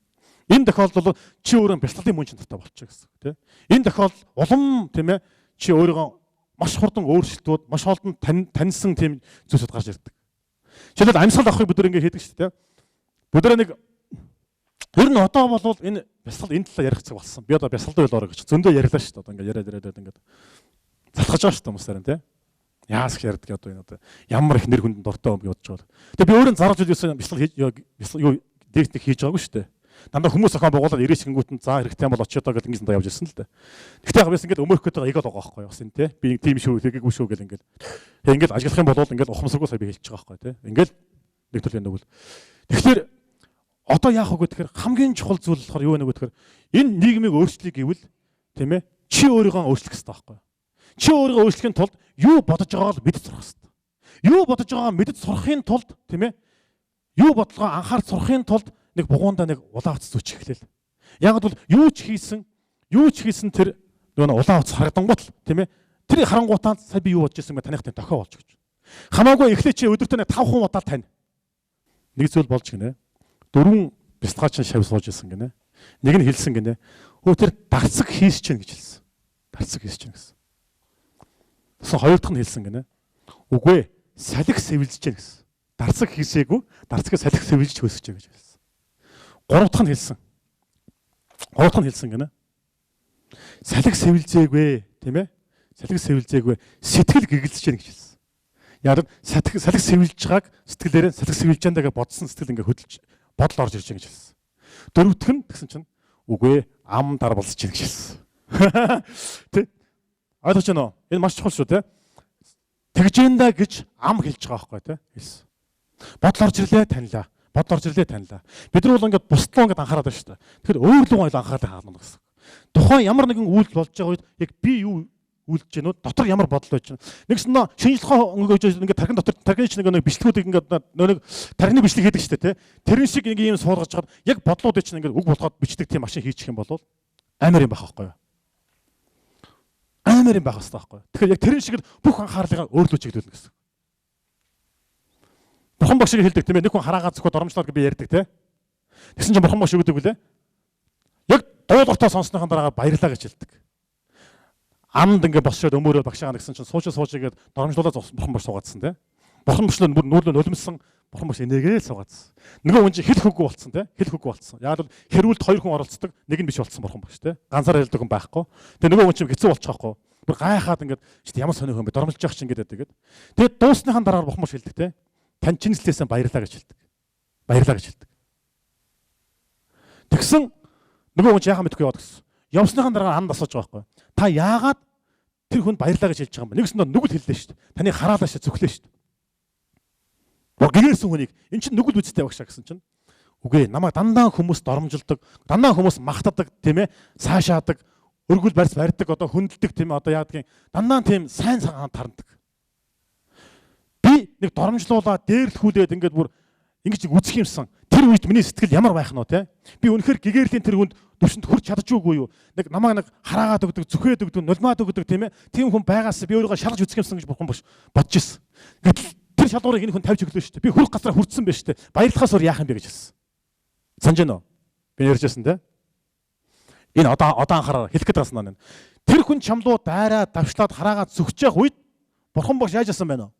Энэ тохиолдолд чи өөрөө бясалгалын мөн чанартай болчих гэсэн үг тийм. Энэ тохиолдол улам тийм ээ чи өөрийгөө маш хурдан өөрчлөлтүүд, маш олон таньсан тийм зүйлсүүд гарч ирдэг. Жишээлбэл амьсгал авахыг бид нэг хийдэг шүү дээ. Бид нэг ер нь одоо бол энэ бясалгал энэ талаар ярих цаг болсон. Би одоо бясалгалын үйл ороо гэж зөндөө ярьлаа шүү дээ. Одоо ингээд яриад ингээд залхаж байгаа шүү дээ хүмүүс харин тийм. Яас их ярьдаг одоо энэ одоо ямар их нэр хүнд дуртай юм гэж бодож байгаа. Тэгээ би өөрөө зарж үлээсэн бясалгал юу дээвтник хийж байгаагүй шүү дээ. Дандаа хүмүүс охин байгуулаад ирээсгэнгүүтэн за хэрэгтэй бол очиодоо гэдэг ингэ зандаа явж ирсэн л дээ. Гэхдээ яг бас ингэ өмөрөх гэдэг эго л байгаа байхгүй бас энэ тий. Би нэг тим шүү хийгээгүй шүү гэл ингэ. Тэгээ ингэ ажиглах юм бол ингэ ухамсаргүй сая би хэлж байгаа байхгүй тий. Ингээл нэг төрлийн нэг үл. Тэгэхээр одоо яах вэ гэхээр хамгийн чухал зүйл болохоор юу вэ гэхээр энэ нийгмийг өөрчлөе гэвэл тийм ээ чи өөрийгөө өөрчлөх хэрэгтэй байхгүй. Чи өөрийгөө өөрчлөхийн тулд юу бодож байгааг мэдж сурах хэрэгтэй. Юу бодож байгааг мэдж сурахын тулд тийм ээ юу бодлогоо анхаарч сурахын тулд нэг бугуундаа нэг улаан утас зүчих эхлэв. Яг бол юу ч хийсэн тэр нөгөө улаан утас харагдангуут л тийм ээ тэр харангуутаа сая би юу бодож ирсэн бэ таних тань дохио болж гэж. Хамаагүй эхлээ чи өдөртөө 5 хүн удаа тань. Нэг зүйл болж гинэ. 4 бясалгаач шав сууж ирсэн гинэ. Нэг нь хэлсэн гинэ. Өө тэр дарцаг хийс чинь гэж хэлсэн. Дарцаг хийс чинь гэсэн. Тэгсэн хоёр дахь нь хэлсэн гинэ. Үгүй ээ салхи сэвэлж чинь гэсэн. Дарцаг хийсээгүй дарцагаа салхи сэвэлж хөөсөж гэж хэлсэн. Гурав дахь нь хэлсэн. Гурав дахь нь хэлсэн гинэ. Салхи сэвэлзээгүй тийм ээ. Салхи сэвэлзээгүй сэтгэл гэгэлж чинь гэж хэлсэн. Яг салхи сэвэлж байгааг сэтгэлээрээ салхи сэвэлж байгааг бодсон сэтгэл ингээ хөдөлж бодол орж ирж байгаа гэж хэлсэн. Дөрөв дэх нь гэсэн чинь үгүй ам дар болсож чинь гэж хэлсэн. Тэ? Ойлгож байна уу? Энэ маш чухал шүү те. Тэгжэндэ гэж ам хэлж байгаа байхгүй те. Хэлсэн. Бодол орж ирлээ танилаа. Бодол орж ирлээ танилаа. Бид нар бол ингээд бусдаа ингээд анхаарал байна шүү дээ. Тэгэхээр өөр луг ойл анхаарал хаална гэсэн. Тухайн ямар нэгэн үйлдэл болж байгаа үед яг би юу үйлдэж гэнэ үү? Дотор ямар бодол байж байна? Нэгснэ шинжилгээ өнгөж ингээд тархин дотор тархины чинь нэг бичлэгүүдийг ингээд нэг тархины бичлэг хийдэг шүү дээ те. Тэрэн шиг нэг юм суулгаж чад яг бодлуудыг чинь ингээд үг болгоод бичдэг тийм машин хийчих юм бол амар юм байх байхгүй юу? Амар юм байх хэрэгтэй байхгүй юу? Тэгэхээр яг тэрэн шиг бүх анхаарлыг өөрлөө чиглүүлнэ гэсэн. Бурхан багш шиг хэлдэг тийм ээ. Нэг хүн хараагаа зөвхөн доромжлоод би ярьдаг те. Тэгсэн чинь бурхан багш юу гэдэг вүлээ? Яг дуулууртаа сонссныхан дараа баярлаа гэж хэлдэг. Амд ингээ босчоод өмөрөө багшаа гэсэн чинь суужгээд доромжлуулаад бурхан багш суугаадсан те. Бурхан багш нүүрлөө нулимсан бурхан багш энергээр суугаадсан. Нөгөө хүн чинь хэл хөггүй болцсон те. Хэл хөггүй болцсон. Яг л хэрүүлд 2 хүн оролцдог, нэг нь биш болцсон бурхан багш те. Ганцаараа хэлдэг хүн байхгүй. Тэгээ нөгөө хүн чинь хэцүү болчихоохгүй. Бүр гайхаад ингээд чи ямар сонио хүн бэ? Доромжилж явах чинь гэдэг тэгээд. Тэгээд дуусныхан дараа бурхан багш хэлдэг те. Тань чинслээсээ баярлаа гэж хэлдэг. Баярлаа гэж хэлдэг. Тэгсэн нөгөө хүн яахаа мэдгүй яваад гисэн. Явсныхан дараа анд асууж байгаа байхгүй. Та яагаад тэр хүнд баярлаа гэж хэлж байгаа юм бэ? Нэгсэн нүгэл хэллээ шүү дээ. Таны хараалаа шүү зөвхлээ шүү дээ. Гэгэрсэн хүнийг эн чинь нүгэл үсттэй багшаа гэсэн чинь. Үгүй намайг дандаа хүмүүс доромжилдог, дандаа хүмүүс махтадаг тийм ээ, цаашаадаг, өргөл барьц барьдаг, одоо хүндэлдэг тийм ээ, одоо яадгийн дандаа тийм сайн цагаан тарандаг. Би нэг доромжлуулаад дээрлэхүүлээд ингээд бүр ингэж үзэх юмсан. Тэр үед миний сэтгэл ямар байх нь вэ те? Би үнэхээр гэгэрлийн тэр хүнд төвшөнд хүрч чадчихгүй юу? Нэг намайг нэг хараагаад өгдөг, зүхээд өгдөг, нулимаад өгдөг тийм ээ. Тийм хүн байгаас би өөрийгөө шалгаж үзэх юмсан гэж бурхан бодож ирсэн. Тэр шалгуурыг энэ хүн тавьж өглөө шүү дээ. Би хүрх газараа хүрцсэн байж шүү дээ. Баярлахаас өөр яах юм бэ гэж хэлсэн. Санаж байна уу? Би ярьжсэн те. Энэ одоо анхаараа хэлэх гээд байгаа юм. Тэр хүн чамлуу дайраа давшлаад хараагаад зүгч явах үед бурхан багш яаж асан байна вэ?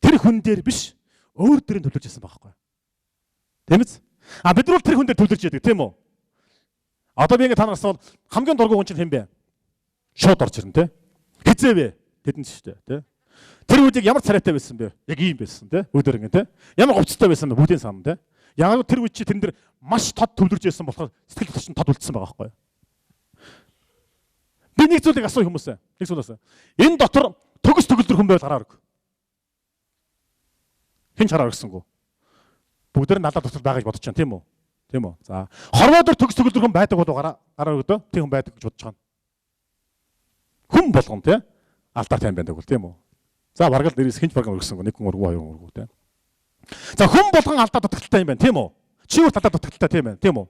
Тэр хүн дээр биш өөр дээрээ төлөвлөж байсан байхгүй. Тийм биз? Бид нар бол тэр хүн дээр төлөвлөж яадаг тийм үү? Одоо би ингэ танаас бол хамгийн дургүй хүн чинь хэн бэ? Шууд орж ирнэ те. Хизээ вэ? Тэдэн ч шүү дээ те. Тэр үеийг ямар царайтай байсан бэ? Яг ийм байсан те. Өдөр ингэ те. Ямар говцтой байсан бэ? Бүгдийн сам те. Яг тэр үе чи тэрэн дээр маш тод төвлөрж байсан болохоор сэтгэл хөдлөлт тод үлдсэн байгаа байхгүй. Би нэг зүйлийг асуух хүмүүсээ. Нэг зүйл асуу. Энэ дотор төгс төгөлдөр хүн байвал гараар өг. Хэн ч хараа өгсөнгөө. Бүгд надад дотор байгаа гэж бодож байна тийм үү? Тийм үү? За. Хорвоо дээр төгс төгөлдөр хүн байдаг бол гараа өгдөө. Тийм хүн байдаг гэж бодож байгаа. Хүн болгон тий? Алдар тайм байдаг бол тийм үү? За бараг л нэрээс хинч бараг өгсөнгөө. Нэг хүн өргөө хоёр хүн өргөө тий. За хүн болгон алдаа дутагдaltaй юм байна тийм үү? Чи юу алдаа дутагдaltaй тийм байна тийм үү?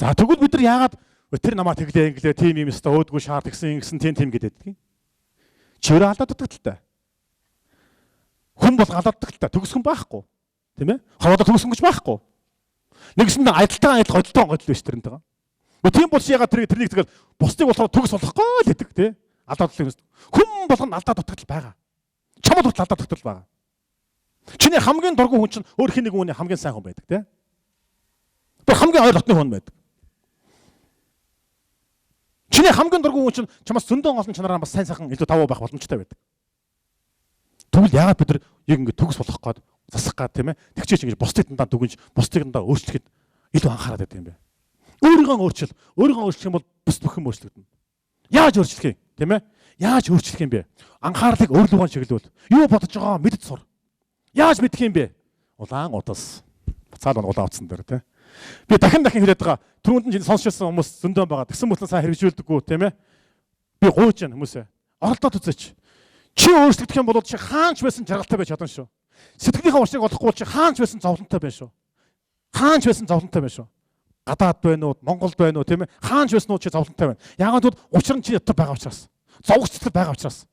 За тэгвэл бид нар яагаад тэр намаа тэглээ инглээ тийм юм өстө өөдгөө шаар тэгсэн тийм гэдэг. Чи өөрөө алдаа дутагдaltaй. Хүн бол галааддаг л та төгсгөн байхгүй. Тийм ээ? Хаваада төгсгөн гэж байхгүй. Нэгсэндээ адилтайгаа адил годилтой годил биш тэрнтэйгээ. Тийм бол ягаад тэрнийг тэгэл бусдыг болохоор төгс болохгүй л гэдэг тий. Алдаад л хүн болгоно алдаад дутагдал байгаа. Чамд хүртэл алдаад дутагдал байгаа. Чиний хамгийн дургүй хүн чинь өөр хин нэг хүний хамгийн сайн хүн байдаг тий. Тэр хамгийн ойр дотны хүн байдаг. Чиний хамгийн дургүй хүн чинь чамаас зөндөн олон чанараа бас сайн сайхан илүү даваа байх боломжтой байдаг. Тэгвэл яагаад бид нар яг ингэ төгс болох гээд засах гээд тийм ээ. Тэгчээч ингэ бусдыг дандаа дүгнж, бусдыг дандаа өөрчлөхөд илүү анхаарал байдаг юм бэ. Өөрийгөө өөрчлөх юм бол бус бүх юм өөрчлөгдөнө. Яаж өөрчлөх юм, тийм ээ? Яаж өөрчлөх юм бэ? Анхаарлыг өөрлөгөө чиглүүл. Юу бодож байгаа мэдд сур. Яаж мэдэх юм бэ? Улаан удас. Буцаад улаан утсан дээр тийм. Би дахин хэлээд байгаа. Түрүүнд нь сонсчихсан хүмүүс зөндөө байгаа. Тэгсэн мэт сайн хэрэгжүүлдэггүй, тийм ээ? Би гуйж яана хүмүүсээ. Оролдоод үзээч. Чи өөрчлөгдөх юм бол чи хаанч байсан жаргалтай байж чадна шүү. Сэтгэлийнхээ уршиг олохгүй чи хаанч байсан зовлонтой байна шүү. Хаанч байсан зовлонтой байна шүү. Гадаад байна уу, Монголд байна уу, тийм ээ? Хаанч байсан уу чи зовлонтой байна. Яагаад гэвэл учир нь чи ятар байгаа учраас. Зовгч сэтгэл байгаа учраас.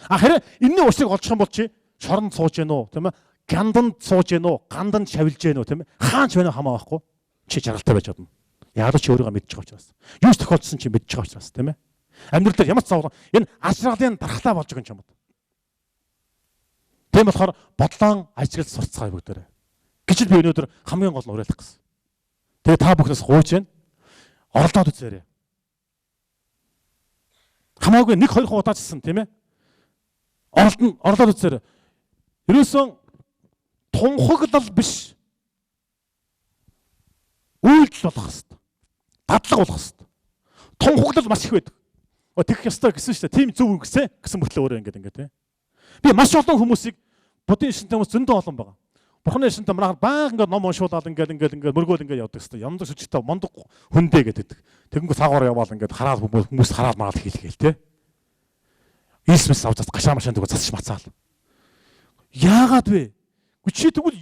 Харин энэний уршиг олчих юм бол чи шоронд сууж гэнэ үү, тийм ээ? Ганданд сууж гэнэ үү, ганданд шавилж гэнэ үү, тийм ээ? Хаанч байна хамаа байхгүй. Чи жаргалтай байж чадна. Яагаад чи өөрийгөө мэдж байгаа учраас. Юу ч тохиолдсон чи мэдж байгаа учраас, тийм ээ? Амьдрал дээр ямар ч зовлон энэ ашралын дархлаа болж байгаа юм чамд. Тийм болохоор бодлон ажиглал сурцгаая бүгдээрээ. Гэж би өнөөдөр хамгийн гол нь уриалах гэсэн. Тэгээ та бүхнээс гуйж байна. Оролдоод үзээрэй. Хамаагүй 1-2 удаачихсан тийм ээ. Оролдоод үзээрэй. Ерөөсөн тунхаглал биш. Үйлдэл болох хэвээр. Дадлага болох хэвээр. Тунхаглал маш их байдаг. Тэгэх ёстой гэсэн шүү дээ. Тийм зөв үгсэ гэсэн мөртлөө өөрөө ингэ тийм. Би маш олон хүмүүсийг будын шинтэй хүмүүс зөндөө олон байгаа. Бурхны шинтэй манайхад баян ингээд ном уншуулаад ингээд мөргөөл ингээд явдаг хэвээр. Ямд сүчтэй мондог хүндээ гэдэг. Тэгэнгүүт цаагаар яваал ингээд хараад хүмүүс хараад мараал хийлгээл те. Ийсмэс авцаас гашаа машин дэгөө засч мацаал. Яагаад вэ? Чи тэгвэл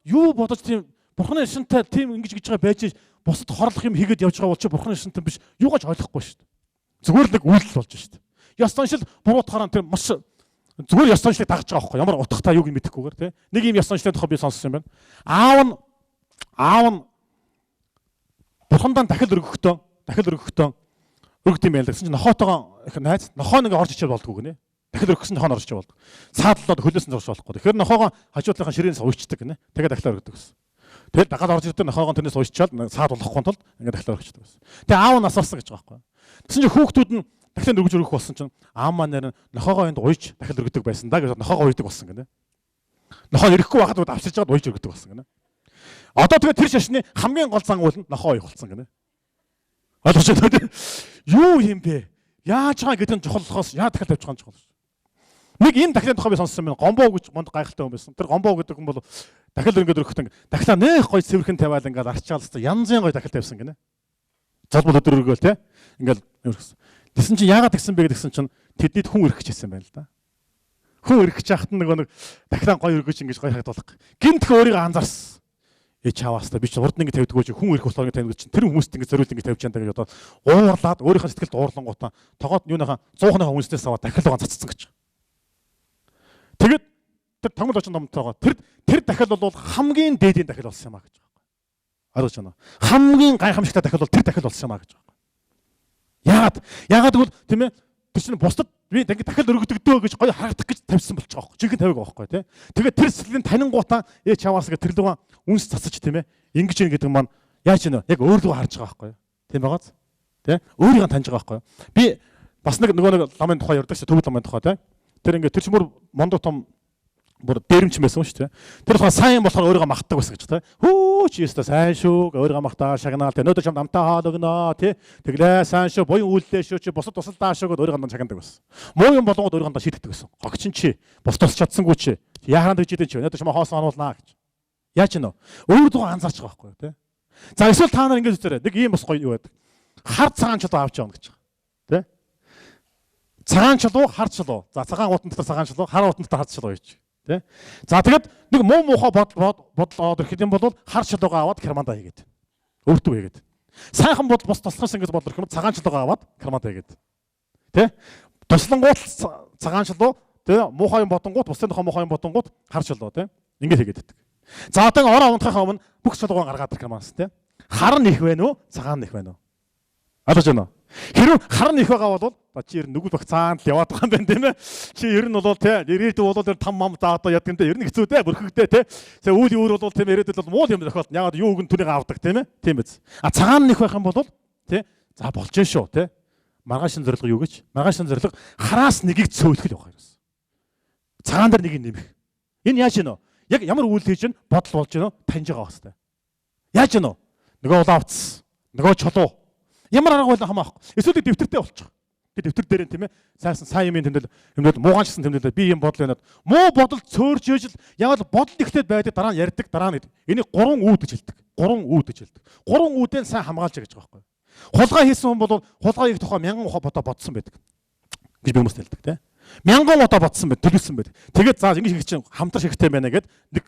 юу бодож тийм Бурхны шинтэй тийм ингэж байгаа байж бусад хорлох юм хийгээд явж байгаа бол чи Бурхны шинтэй биш юугаач ойлгохгүй шүү дээ. Зүгээр л нэг үйлдэл болж шүү дээ. Ёс заншил буруутахаараа тэр маш зүгээр ёс заншлыг дагж байгаа байхгүй ямар утгатай юуг мэдэхгүйгээр тий. Нэг юм ёс заншлын тухай би сонссон юм байна. Аав нь Бурхандаа дахил өргөхдөө өргөд юм байл гэсэн чинь нохоотойгоо их найз нохоо нэг орж ичээд болдгоо гинэ. Дахил өргөсөн нохоо орж ичээд болдог. Саадлаад хөлөөс нь зурш болохгүй. Тэгэхээр нохоогоо хажуудлынхаа ширээнээс уйчдаг гинэ. Тэгээд дахил өргөдөг гэсэн. Тэгээд дагаад орж ирдэг нохоогоо тэрнээс уйччаад саад болохгүй тул ингээд дахил өргөчдөг гэсэн. Тэгээ аав нь асарсан гэж байгаа байхгүй. Тэгсэн чинь хүүхдүүд нь дахин өргөж өргөх болсон чинь аав маань нэр нохоогоо энд уйж дахил өргөдөг байсан да гэж нохоогоо уйдаг болсон гинэ. Нохоо ирэхгүй байхад авчирж байгаад уйж өргөдөг болсон гинэ. Одоо тэгээ тэр шашны хамгийн гол зан үйл нь нохоо уйх болсон гинэ. Ойлгож байна. Юу юм бэ? Яаж байгаа гэдэг нь чухал болохоос яа дахил тавьж байгаа юм чухал. Нэг ийм дахилын тухай би сонссон байна. Гомбоо гэж монд гайхалтай хүн байсан. Тэр гомбоо гэдэг хүн бол дахил ингээд өргөхдөө дахилаа нэх гой цэвэрхэн тавиал ингээд арчаал хэвээр янзын гой дахил тавьсан гинэ. Залбал өдөр өргөөл те. Ингээд өргөсөн. Тэсэн чинь яагаад тэгсэн бэ гэсэн чинь тэднийд хүн өргөх гэсэн байна л да. Хүн өргөх чахт нэг дахилаа гой өргөж ингэж гой хагдуулах. Гинтх өөрийгөө анзаарсан. Чаваастай би ч урд нэг тавьдггүй чи хүн ирэх болохоор тавьдаг чинь тэр хүмүүст ингэ зориулт ингэ тавьж чанаа гэж одоо уурлаад өөрийнхөө сэтгэлд уурлангуудаа тогоод юуныхаа 100-ныхаа үнснээс аваад дахиалгаа цацсан гэж. Тэгэд тэр томол очин номтойгоо тэр дахиал бол хамгийн дээдийн дахиал болсон юм а гэж байгаа. Ойлгож байна уу? Хамгийн гайхамшигтай дахиал бол тэр дахиал болсон юм а гэж байгаа. Яагаад гэвэл тийм ээ тэр чинь бусдад би ингэ дахиал өргөдөгдөө гэж гоё харагдах гэж тавьсан болчих жоох. Жинхэнэ тавиг байхгүй тий. Тэгээд тэр сэтгэлийн танингуудаа чаваас гэ тэр лугаа үнс цацаж тийм ээ. Ингэж ийн гэдэг маань яаж ийн яг өөрлөгөө харж байгаа байхгүй. Тийм байгааз. Тий. Өөрийгөө таньж байгаа байхгүй. Би бас нэг ламын тухай ярьдаг шүү. Төв ламын тухай тий. Тэр ингэ тэр чимөр мондоо том бүр дээрэмч байсан шүү дээ. Тэр тухай сайн болохоор өөрийгөө магтдаг байсан гэж тий. Хөө чи өстө сайн шүү. Өөрийгөө магтаа шагнаал тий. Өнөөдөр чамд амтаа хаалгана тий. Тэглээ сайн шүү. Буян үйлдэлээ шүү. Чи бусад тусалдаа шүү гэдээ өөрийгөө шагнадаг байсан. Муу юм болгоод өөрийгөө шийддэг байсан. Огчин чи бус тусч чадсангүй чи. Яаханд гэж идэж чи. Өнөөдөр чамаа хоосон оруулнаа гэж. Яаж гинөө? Өөрийгөө анзаарч байгаа байхгүй тий. За эсвэл та нар ингэж үзээрэй. Нэг ийм бас гоё юу байдаг. Хар цагаан чулуу авч явна гэж. Тий. Цагаан чулуу, хар чулуу. За цагаан утан дотор цагаан чулуу, хар утан дотор хар чулуу гэж. Тий. За тэгэд нэг муухай бодол ирэх юм бол хар чулуугаа аваад керманда хийгээд. Өөртөө хийгээд. Сайхан бодол бос туслахс ингэж бодлох юм цагаан чулуугаа аваад керманда хийгээд. Тий. Туслангуут цагаан чулуу, тий муухай юм бодонгууд бусдын тухай муухай юм бодонгууд харж болоо тий. Ингээд хийгээд байдаг. За одоо ороо унтахаа өмнө бүх шалгуур гаргаад ирэх юм аанс тий. Харан их байна уу? Цагаан их байна уу? Ойлгож байна уу? Хэрвээ харан их байгаа бол чи ер нь нүгэл баг цаанд л яваад байгаа юм байна тийм ээ. Чи ер нь бол тий ирээдүйд бол там мам за одоо яд гэмтэй ер нь хэцүү дээ бүрхэгдээ тий. Сая үйл өөр бол тийм ирээдүйд бол муул юм тохиолдно. Ягаад юу өгөн түүнийг авдаг тийм ээ. Тийм биз. А цагаан их байх юм бол тий за болж шүү тий. Маргаашин зорилго юу гэж? Маргаашин зорилго хараас нэгийг цөөлөх л явах юм. Цагаан дээр нэгийг нэмэх. Энэ яаж гинөө? Яг ямар үйл хийж гэн бодол болж гинөө таньж байгаа хэвээр. Яаж гинөө? Нөгөө улаавц, нөгөө чулуу. Ямар арга байлаа хамаахгүй. Эсвэл дэвтэртэй болчих. Тэг дэвтэр дээр тийм ээ. Сайн юм тэмдэглэл юмдэл муугаанчсан тэмдэглэл би юм бодол байна. Муу бодол цөөрч ижил яг л бодол ихтэй байдаг дараа нь ярьдаг дараа нь энийг 3 үүд гэж хэлдэг. 3 үүд гэж хэлдэг. 3 үүдээ сайн хамгаалж гэж байгаа байхгүй. Хулгай хийсэн хүн бол хулгай их тухай 1000 бодоо бодсон байдаг. гэж би хүмүүст хэлдэг тийм. 1000 удаа бодсон байт, төлөвсөн байт. Тэгээд за ингэж хийж чинь хамтар хэрэгтэй байна гэд нэг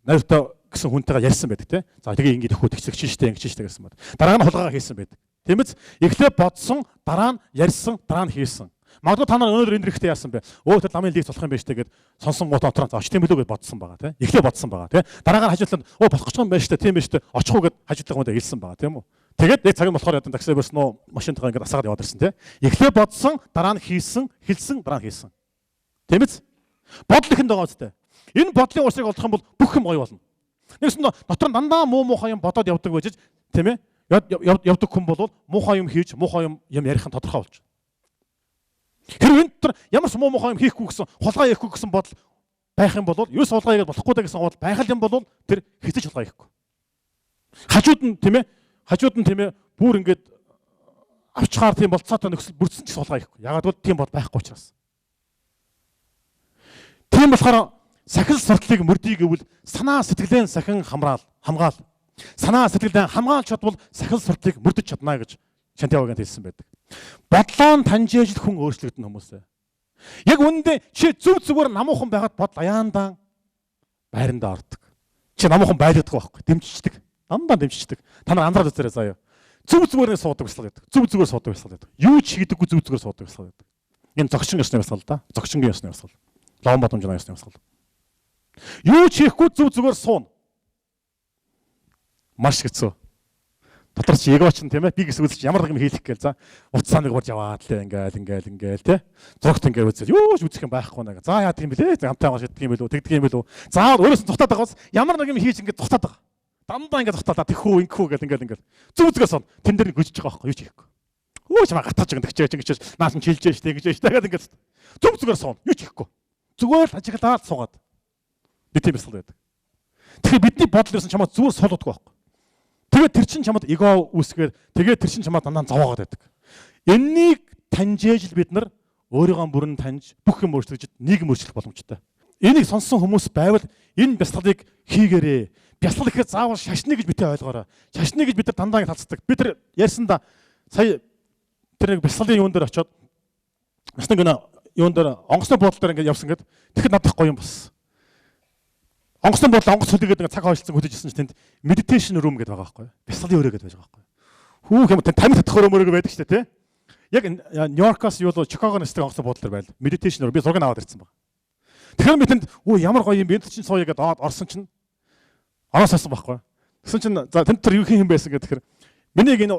найртай гэсэн хүнтэйгээ ярьсан байдаг тийм. За тэгээ ингэж өгөхөд тэгсэгч штэ ингэж штэ гэсэн бод. Дараа нь хулгайгаа хийсэн байдаг. Тийм биз? Эхлээ бодсон, дараа нь ярьсан, дараа нь хийсэн. Магадгүй та нар өнөөдөр энэ хэрэгтэй яасан бэ? Өөтөл ламын лигт болох юм байна штэ гэд сонсон гот онтроо очт юм билүү гэд бодсон байгаа тийм. Эхлээ бодсон байгаа тийм. Дараагаар хажуудлаад болох гэж юм байна штэ тийм байна штэ очих уу гэд хажуудлах хүндээ хэлсэн байгаа тийм үү? Тэгээд яг цаг нь болохоор ядан такси бэрс нөө машинтайгаа ингээд асаагаад яваад ирсэн тийм. Эхлээ бодсон, дараа нь хийсэн, хэлсэн, дараа нь хийсэн. Тийм биз? Бодол ихэнд байгаа үстэй. Энэ бодлын уурсыг олдох юм бол бүх юм гоё болно. Нэгсэн дотор нь дандаа муухай юм бодоод явдаг байж тийм ээ. Явдаг хүн бол муухай юм хийж, муухай юм ярих нь тодорхой болж. Хэрвээ энэ дотор ямар ч муухай юм хийхгүй гэсэн, хулгай хийхгүй гэсэн бодол байх юм бол ерөөс хулгай хийгээд болохгүй даа гэсэн бодол байх юм бол тэр хэвтэж хулгай хийхгүй. Хажууд нь тийм ээ. Хажууд нь тийм ээ бүр ингээд авчгаар тийм болцоотой нөхцөл бүрдсэн ч суулгаа ихгүй. Ягаад гэвэл тийм бод байхгүй учраас. Тийм болохоор сахил сурталыг мөрдий гэвэл санаа сэтгэлээ сахин хамгаал. Санаа сэтгэлээ хамгаалж чадвал сахил сурталыг мөрдөж чадна гэж Шантиагогийн хэлсэн байдаг. Бодлоо таньж ижил хүн өөрчлөгдөн хүмүүсээ. Яг үүндээ чи зүв зүгээр намуухан байгаад бодол аяандан байрандаа ордог. Чи намуухан байлгадаг байхгүй, дэмжичдэг. Дандаа дэмжичдэг. Та нар анзаарч үзээрэй заяа. Зүв зүгээрээ суудаг бясалгал байдаг. Зүв зүгээр суудаг бясалгал байдаг. Юу ч хийдэггүй зүв зүгээр суудаг бясалгал байдаг. Энэ зогчин ёсны бясалгал да. Зогчингийн ёсны бясалгал. Лаван бодомжны ёсны бясалгал. Юу ч хийхгүй зүв зүгээр суун. Маш хэцүү. Дотор чи эгоч нь тийм ээ. Би гэсэн үйл чи ямар нэг юм хийх гээл за. Утсааныг борж яваад л ингээл тий. Зогт ингээл үзэл юу ч үзэх юм байхгүй наа. За яадаг юм бэлээ. Хамтаа гашдаг юм бэлөө, тэгдэг юм бэлөө. Заавал өөрөөс нь цухтаад байгаас ямар нэг юм хийж ингээд цухтаад байгаа. Дандаа ингээд цухтаад тэхүү инхүү гэл ингээл зүг зүгээс сон тэн дээр гүжиж байгаа байхгүй юу ч хийхгүй. Өөч маа гатаж ингэж тэгчээж наас нь чилжээ штэ гэж штэ гэдэг ингээд зүг зүгээс сон юу ч хийхгүй. Зүгээр ажиглаад суугаад. Би тийм бясалгал байдаг. Тэгэхээр бидний бодол ирсэн чамаа зүгээр суулгадаг байхгүй. Тэгээд тэр чин чамд эго үүсгээд тэгээд тэр чин чамаа дандаа зовоогоод байдаг. Эннийг таньжээж л бид нар өөрийгөө бүрэн таньж бүх юм өөрчлөж нийгэм өөрчлөх боломжтой. Энийг сонссон хүмүүс байвал энэ бясалгалыг хийгээрээ. Бясалгал гэхэд заавал шашны гэж битээ ойлгоорой. Шашны гэж бид нар дандаа ингэ талцдаг. Бид нар ярьсандаа сая тэр нэг бясалгалын юун дээр очиод бас нэг юун дээр онгоцны буудлын дээр ингэ явсан гэд тэгэхэд надад гоё юм болсон. Онгоцны буудлын онгоц хөлөгээд ингэ цаг хойшлцсан хөтөж ирсэн чинь тэнд meditation room гэдэг байгаа байхгүй юу? Бясалгалын өрөө гэдэг байж байгаа байхгүй юу? Хүүх юм тань татах өрөмөрөг байдаг шүү дээ тий. Яг Нью-Йоркоос юу л Чикагоны стыг онгоцны буудлын дээр байл. Meditation room би зураг аваад ирсэн баг. Тэгэхээр би тэнд өө ямар гоё юм бэ? Энд чинь сууя гэдээ орсон чинь араас авсан байхгүй. Тэгсэн чинь за тэнд тэр юу хийх юм байсан гэхээр миний энэ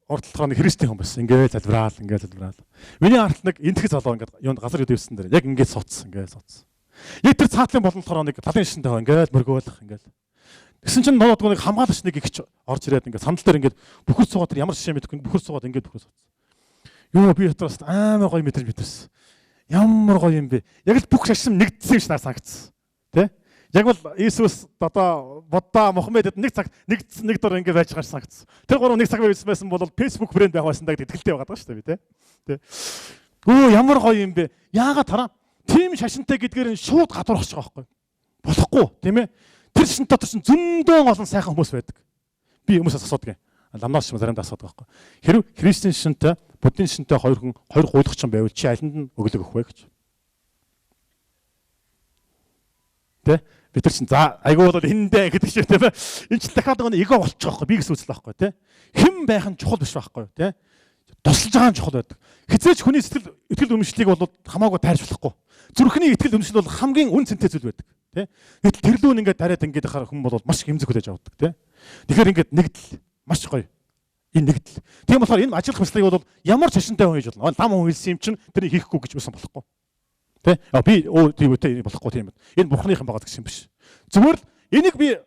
урталтгоо нэг христийн хүн байсан. Ингээд залбираал. Миний арт нэг энтгэж залуу ингээд юунд газар өдөвсөн дээр яг ингээд суудсан. Яг тэр цаатлын боломжоор нэг талын шишинтэй хаа ингээд мөргөөлөх ингээд. Тэгсэн чинь нододгоо нэг хамгаалагч нэг ихч орж ирээд ингээд сандал дээр ингээд бүхэл цугаад тэр ямар шишээ мэдгүй бүхэл цугаад ингээд бүхэл суудсан. Юу би дотроос аймаа гоё мэдэрсэн. Ямар гоё юм бэ? Яг л бүх шашин нэгдсэн юм шиг санагдсан. Тэ? Яг бол Иесус одоо Будда, Мухаммед нэг цаг нэг дор ингэ байж байгаа санагдсан. Тэр гурав нэг цаг байсан бол Facebook брэнд байх байсан даа гэдэг итгэлтэй байгаа шүү дээ тий. Өө ямар гоё юм бэ? Яагаад тараа? Тим шашинтай гэдгээр нь шууд гадуурх гэж байгаа байхгүй. Болохгүй тийм ээ. Тэр шашин дотор чинь зөндөө олон сайхан хүмүүс байдаг. Би хүмүүсээс асуудаг юм. Ламнаас ч заримдаа асуудаг байхгүй. Хэрв христийн шашинтай, буддийн шашинтай хоёр гуйлах ч юм байвал чи алинд нь өглөг өгөх вэ гэж. Тэ? Бид нар чинь за айгүй бол эндээ гэдэг шиг тийм ээ. Энд чинь дахиад нэг эго болчих واخхой. Би гэсэн үзэл байхгүй тий. Хэн байх нь чухал биш байхгүй тий. тусалж байгаа нь чухал байдаг. Хизээч хүний итгэл үнэмшлийг бол хамаагүй тайрч болохгүй. Зүрхний итгэл үнэмшил бол хамгийн үн цэнтэй зүйл байдаг. Тэ? Гэтэл тэрлүүн ингээд дараад ингээд хахаар хүн бол маш хэмзэг хүлээж авдаг. Тэ? Тэгэхээр ингээд нэгдэл маш гоё. Энэ нэгдэл. Тийм болохоор энэ ажил хөслийг бол ямар шашинтай хүн хийж болно. Лам хүн хэлсэн юм чинь тэрийг хийхгүй гэж үсэн болохгүй. Тэ? Би тийм үтэй болохгүй тийм байна. Энэ бурхныхан байгаа гэсэн юм биш. Зүгээр л энийг би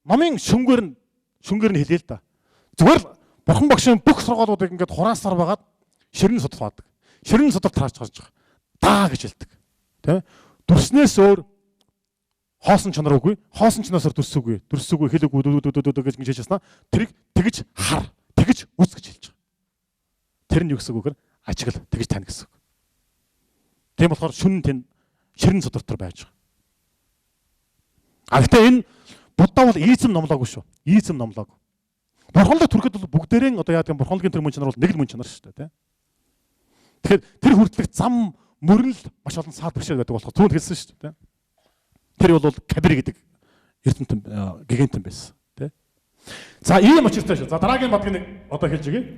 номын шүнгээр нь хэлээ л да. Зүгээр л бурхан багшийн бүх сургаалуудыг ингээд хураасаар байгаад ширэн судлаадаг. Ширэн судлалт тааж байгаа. Даа гэж хэлдэг. Тэ? Дүрснээс өөр хоосон чанар үгүй, хоосон чанаасаар дүрсүгүй хэлээгүй гэж ингэж хэлсэн. Тэрийг тэгж хар, тэгж үз гэж хэлж байгаа. Тэр нь юу гэсэн үг вэ? Ажигл тэгж тань гэсэн үг. Тийм болохоор шүн тэнд ширэн судртар байж байгаа. А гэхдээ энэ Будда бол ийзэм номлоогүй шүү. Ийзэм номлоогүй. Бурханлаг түрхэд бол бүгдээрээ одоо яадаг бурханлагын тэр мөн чанар бол нэг л мөн чанар шүү дээ, тийм. Тэгэхээр тэр хүртэлх зам мөрөн л маш олон саад бишээ байдаг болохоор түүнд хэлсэн шүү дээ, тийм. Тэр бол Кабир гэдэг эрдэмтэн гигантэн байсан, тийм. За ийм учиртай шүү. За дараагийн бадгийг нэг одоо хэлж өгье.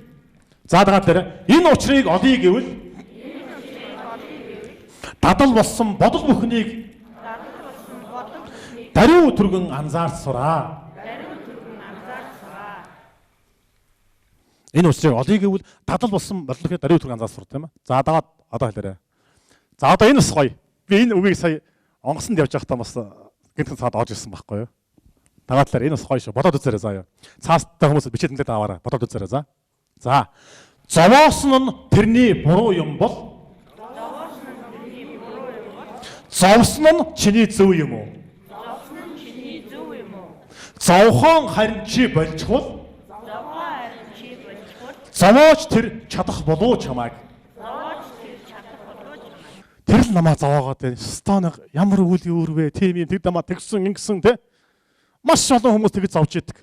За дагаад дээр энэ учрыг олъё гэвэл дадал болсон бодол бүхнийг даруй түргэн анзаарсураа. Энэ учрыг олъё гэвэл дадал болсон бодлохыг даруй түргэн анзаарсур тийм ээ. За дагаад одоо хэлээрэй. За одоо энэ бас гоё. Би энэ үгийг сая онгоцонд явж байхдаа бас гинтэн цаад оож ирсэн байхгүй юу? Дагаад талаар энэ бас гоё шүү. Бодоод үзээрэй заа юу. Цаастай хүмүүс бичээднэлээ аваарай. Бодоод үзээрэй за. За. Зовоосон нь тэрний буруу юм бол зовсон нь чиний зөв юм уу? Зовхон харин чи болчихвол зовооч тэр чадах болов чамайг. Тэр л намаа зовоогоод байна. Стоног ямар үйл өөрвэ? Тийм юм тэг намаа тэгсэн ингэсэн те. Маш олон хүмүүс тэгж зовж идэг.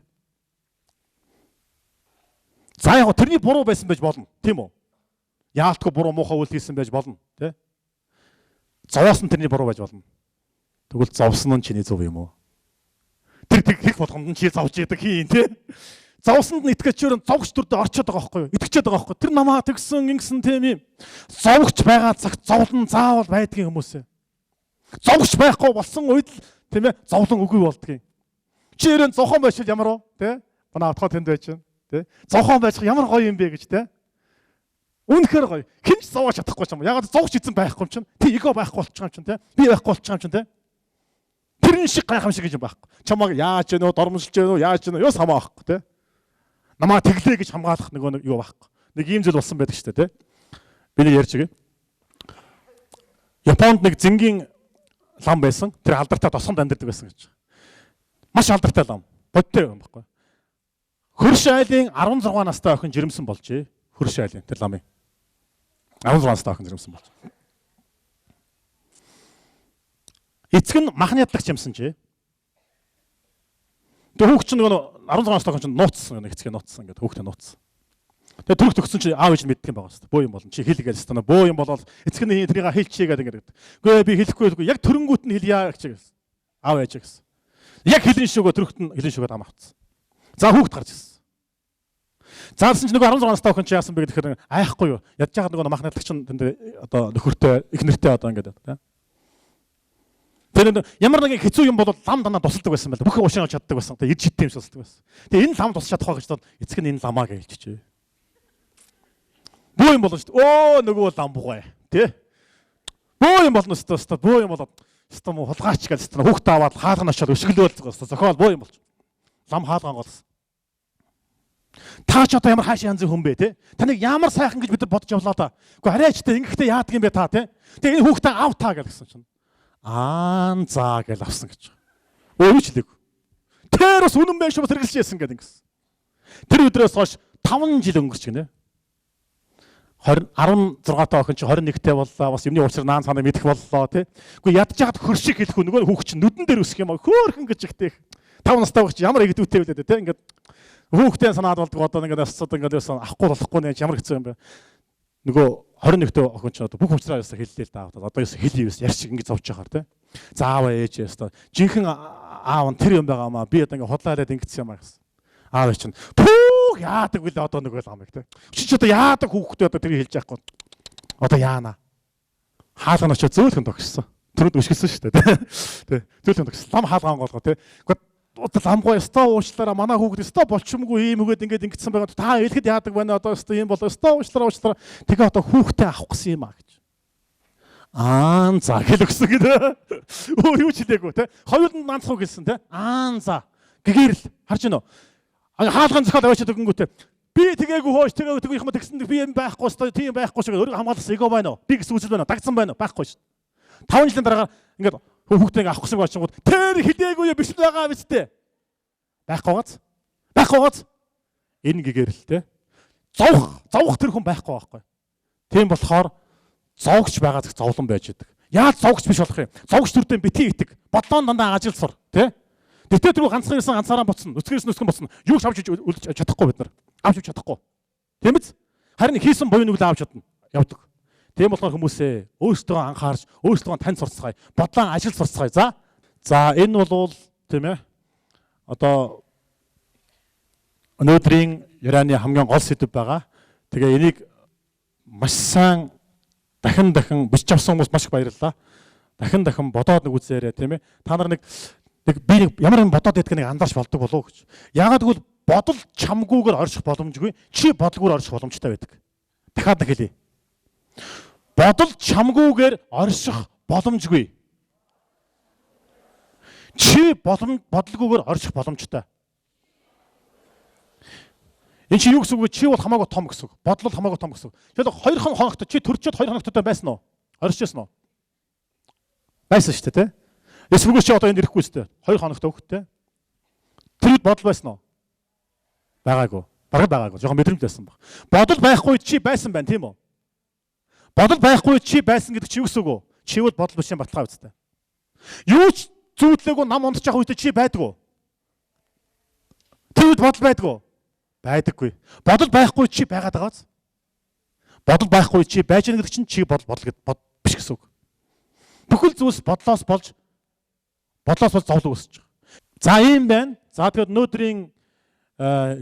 За яг тэрний буруу байсан байж болно. Тийм үү? Яалтгүй буруу муухай үйл хийсэн байж болно, те. Зовоосон тэрний буруу байж болно. Тэгвэл зовсон нь чиний зөв юм уу? Тэр их болгонд нь чи зовж идэг хийн тий. Зовсонд нь итгэжчээр зовгч төрдө орчод байгаа байхгүй юу? Итгэжчээд байгаа байхгүй юу? Тэр намаа тэгсэн ингэсэн тийм юм. Зовгч байгаа цагт зовлон заавал байдгийн хүмүүсээ. Зовгч байхгүй болсон үед л тийм ээ зовлон үгүй болдгийн. Чи ерэн зохон байшил ямар уу? Тий? Манай отгоо тэнд байж байна. Тий? Зохон байж ямар гоё юм бэ гэж тий? Үнэхээр гоё. Хинч зовоож чадахгүй ч юм. Ягаад зовгч эзэн байхгүй юм чинь? Тий эго байхгүй болчих юм чинь тий? Би байхгүй болчих юм чинь тий? Тэрэн шиг гайхамшиг гэж юм байхгүй. Чамайг яаж гэнэ үү, дормжилж гэнэ үү, яаж гэнэ юу самаа байхгүй тий? Намаа тэглээ гэж хамгаалах нэг юу байхгүй. Нэг ийм зүйл болсон байдаг шүү дээ тий. Би нэг ярьж өгье. Японд нэг зингийн лам байсан. Тэр алдартай тосгонд амьдардаг байсан гэж. Маш алдартай лам. Бодтой юм байхгүй. Хөрш айлын 16 настай охин жирэмсэн болжээ. Хөрш айлын тэр ламын 16 настай охин жирэмсэн болж. Эцэг нь махны ядлагч юмсан чи. Тэгээ хүүхд чинь нөгөө 16 настай охин чинь нууцсан нэг эцгээ нууцсан ингээд хүүхдээ нууцсан. Тэгээ төрөх төгсөн чи аав ээж мэддэг юм байгаа шүү дээ. Бөө юм болно. Чи хэлгээл шүү дээ. Бөө юм болол эцэг нь тэрийг хэлчихье гэдэг ингээд. Гүй би хэлэхгүй яг төрөнгүүт нь хэлье гэж гэсэн. Аав ээж гэсэн. Яг хэлэн шүгөө төрөхт нь хэлэн шүгөө амаавцсан. За хүүхд гарч ирсэн. Заасан чи нөгөө 16 настай охин чи яасан бэ гэхээр айхгүй юу. Ядж байгаа нөгөө махны ядлагч нь одоо нөхөртэй их нэртэй одоо ингээд тийм. Тэр ямар нэгэн хэцүү юм бол лам данаа тусалдаг байсан байл. Бүх уушаа чаддаг байсан. Тэгээ ид шидтэй юм тусалдаг байсан. Тэгээ энэ лам тусч чадах байх гэж бол эцэг нь энэ ламаа гэж хэлчихээ. Бөө юм болно шүү дээ. Өө нөгөө лам бугай. Тэ? Бөө юм болно шүү дээ. Бөө юм болоод шүү дээ хулгаач гэж шүү дээ. Хүүхдээ аваад хаалган очоод өсгөлөөл зохиол бөө юм болж. Лам хаалган голсон. Та ч одоо ямар хаашаа янзын хүн бэ те? Таныг ямар сайхан гэж бид нар бодож явлаа та. Гэхдээ арайчтай ингэхдээ яадаг юм бэ та те? Тэгээ энэ хүүхдээ ав та гэсэн чинь. Аан заа гэж авсан гэж. Өөчлөг. Тэр бас үнэн байх шүү сэргэлж яасан гэдэг ингэсэн. Тэр өдрөөс хойш 5 жил өнгөрч гинэ. 16 таа охин чи 21-тэй боллоо. Бас юмны учир наан санаа мэдэх боллоо тий. Гэхдээ ядж хаад хөршиг хэлэх үү нөгөө хүүхд чинь нүдэн дээр өсөх юм аа хөөхөн гэж ихтэй. 5 настай байх чи ямар игдүүтэй вэ тий. Ингээд хүүхдээ санаад болдог одоо ингээд асууд ингээд байсан ахгүй болохгүй нэ ямар хэцүү юм бэ. Нөгөө 21-тэй охин ч одоо бүх уучраа ясаа хэллээ л даа. Одоо ясаа хэлээ юус яр шиг ингэ зовж яхаар те. Зааваа ээж ясаа. Жинхэнэ аав нь тэр юм байгаа маа. Би одоо ингэ худлаалаад ингэсэн юм аа гэсэн. Аав чинь пүү Хүүх яадаг вэ одоо нэг л амиг те. Чи одоо яадаг хүүхдээ одоо тэр хэлж яахгүй. Одоо яана. Хаалга нь очиж зөөлхөн тогссон. Түрүүд өшгөлсөн шүү дээ те. Зөөлхөн тогссон. Лам хаалгаан голгоо те. Гэхдээ ламгой өстөө уучлаараа манай хүүхэд өстөө болчмгүй ийм өгөөд ингээд ингэсэн байгаа. Та хэлэхэд яадаг байна одоо өстөө ийм болоо өстөө уучлаараа. Тэгээ одоо хүүхдээ авах гэсэн юм аа гэж. За гэл өгсөн гэдэг. Өөр юу ч хэлээгүй те. Хоёуланд манцхуу гэлсэн те. За. Гэгэрл харж гинөө. Хаалган зохиол авчиад өгөнгөтэй. Би тэгээгүй хоош тэгээгүй их юм тэгсэн би юм байхгүй өстөө тийм байхгүй шиг өөрөө хамгаалсан эго байна уу? Би гэсэн үзэл байна уу? Дагдсан байна уу? Байхгүй шүү. 5 жилийн дараа ингээд хүүхдээ авах гэсэн очингууд тэр хилээгүй биш байгаа биз дээ. Байхгүй гац. Байхгүй гац. Энэ гэгэрл те. Зовх тэр хүн байхгүй байхгүй. Тийм болохоор зовгч байгаа зэрэг зовлон байж идэг. Яаж зовгч биш болох юм? Зовгч төрдөө битгий итэг. Бодлоон дандаа ажил сур, тий? Тэгтээ түрүү ганцхан ирсэн ганцаараа боцсон. Өсгөөс нүсгэн боцсон. Юу ч авч үлдэж чадахгүй бид нар. Авч чадахгүй. Тийм биз? Харин хийсэн буюу нүглээ авч чадна. Явдаг. Тийм болохоор хүмүүсээ өөрсдөө анхаарч, өөрсдөө тань сурцгаая. Бодлоон ажил сурцгаая. За энэ бол тийм ээ. Одоо өнөөдрийн Ираны хамгийн гол сэдэв байгаа. Тэгээ энийг маш сайн дахин бичиж авсан хүмүүс маш их баярлалаа. Дахин бодоод нэг үзээрэй тийм ээ. Та нар нэг би ямар юм бодоод байдгийг нэг анзаарч болдог болов уу гэж. Яагаад гэвэл бодол чамгүйгээр орших боломжгүй. Чи бодлогоор орших боломжтой байдаг. Дахиад нэг хэлье. Бодол чамгүйгээр орших боломжгүй. Чи бодлогоор орших боломжтой. Энэ чи юу гэсэн үг вэ? Чи бол хамаагүй том гэсэн үг. Бодол бол хамаагүй том гэсэн үг. Тэгэхээр 2 хоногт чи төрчөөд 2 хоногттой байсан уу? Оршижсэн уу? Байсан шүү дээ, тий? Эсвэл чи одоо энд ирэхгүй шүү дээ. 2 хоногт өгөхтэй. Тэр үед бодол байсан уу? Байгаагүй. Бараг байгаагүй. Жохон мэдрэмж байсан баг. Бодол байхгүй чи байсан байна, тийм үү? Бодол байхгүй чи байсан гэдэг чи юу гэсэн үг вэ? Чи бол бодол биш юм баталгаа үстэй. Юу ч зүүдлээгүй нам унтчих явах үед чи байдгүй. Тэр үед бодол байдгүй. Байдаггүй. Бодол байхгүй чи байгаад байгааз. Бодол байхгүй чи байж байгаа гэдэг чинь чи бодол биш гэсэн үг. Бүхэл зүйлс бодлоос болж зовлон үүсэж байгаа. За ийм байна. За тэгэхээр өнөөдрийн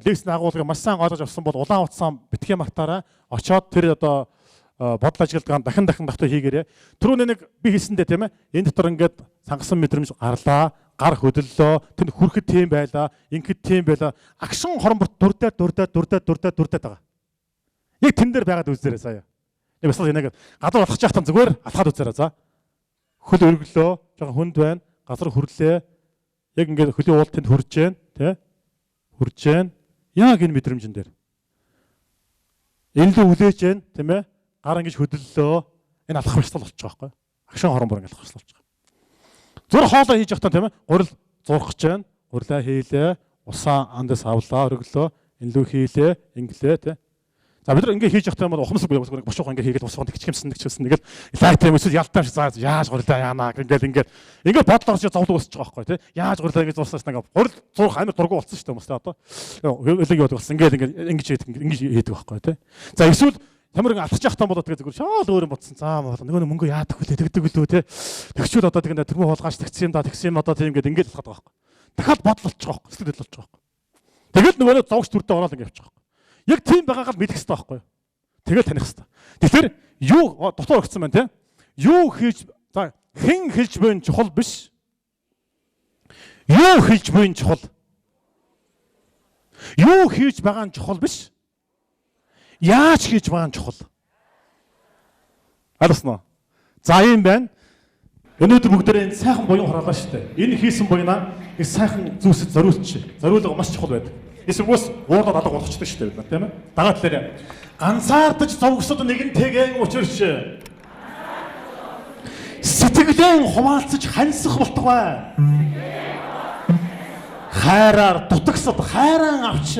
лекцийн агуулгыг маш сайн ойлгож авсан бол улаан утсаа битгий мартаараа очоод тэр одоо бодол ажилтгаанд дахин давтаа хийгээрэй. Түрүүний нэг би хэлсэндээ тийм ээ. Энэ дотор ингээд сангасан мэдрэмж гарлаа, гар хөдлөлөө, тэнд хүрэхэд тийм байлаа, ингээд тийм байлаа. Агшин хоромборт дурдаад байгаа. Яг тэн дээр байгаад үзээрэй сая. Нэг басал нэг гадуур алхаж яхтан зүгээр алхаад үзээрэй за. Хөл өргөлөө, жоохон хүнд байна, газар хөрлөө. Яг ингээд хөлийн уул тэнд хурж जैन, тий? Хурж जैन. Яг энэ мэдрэмжэн дээр. Энэ л үлээж जैन, тийм ээ? Гар ингэж хөдлөлөө. Энэ алхах бяцлал болчих жоохгүй. Агшин хоромбор ингэ алхах бяцлал болчих. Зур хоолой хийж явахдаа тийм ээ? Гурил зурх гэж जैन. Гурлаа хийлээ. Усаа андас авлаа, өргөлөө. Энэ лүү хийлээ, инглээ, тий? За бид нар ингэ хийж явахдаа бол ухамсар буюу бошгоо ингэ хийгээд босгоо тэгчгэмсэн нэгчсэн. Ингээл лайт юм эсвэл ялтаа шиг заа яаж гурлаа яанаа ингээд бодол орж зовлог өсөж байгаа байхгүй тий. Яаж гурлаа ингэж зурсаас нэг гурил зурх амар дургу болсон шүү дээ хүмүүс одоо. Хөлөг яваад болсон. Ингэж хийдэг байхгүй тий. За эсвэл тамирын алхаж явахдаа болоод тэгээ зүгээр шаал өөр юм бодсон. За нөгөө мөнгө яадаг хүлээ тэгдэг үлээ тий. Тэгчүүд одоо тэгнэ тэрмүү хулгаач тэгсэн юм да тэгсэн юм одоо тийм ингээд алхаад байгаа байхгүй. Дахиад бодол болчих واخ. Сэтгэл болчих واخ. Тэгэл нөгөө зовж төрдөө ороод ингээд явчих واخ. Яг тийм байгаагаар мэдэх хэрэгтэй байхгүй юу? Тэгэл таних хэрэгтэй. Тэгэхээр юу дотор өгсөн байна те? Юу хийж за хэн хэлж буйн чухал биш. Юу хэлж буйн чухал. Юу хийж байгаа нь чухал биш. Яаж хийж байгаа нь чухал. Алснаа. За юм байна. Өнөөдөр бүгдээрээ энэ сайхан буян хураалаа шүү дээ. Энэ хийсэн буянаа их сайхан зүйлсэд зориулчих. Зориулга маш чухал байдаг. Эсвэл уурдад алга болгочтой шүү дээ бид нар тийм ээ. Дагаа талаараа ганцаардаж зовгсод нэгэнтэйгэн учирч сэтгэлэн хумаалцаж хансах болтугай. Хайраар дутагсад хайран авч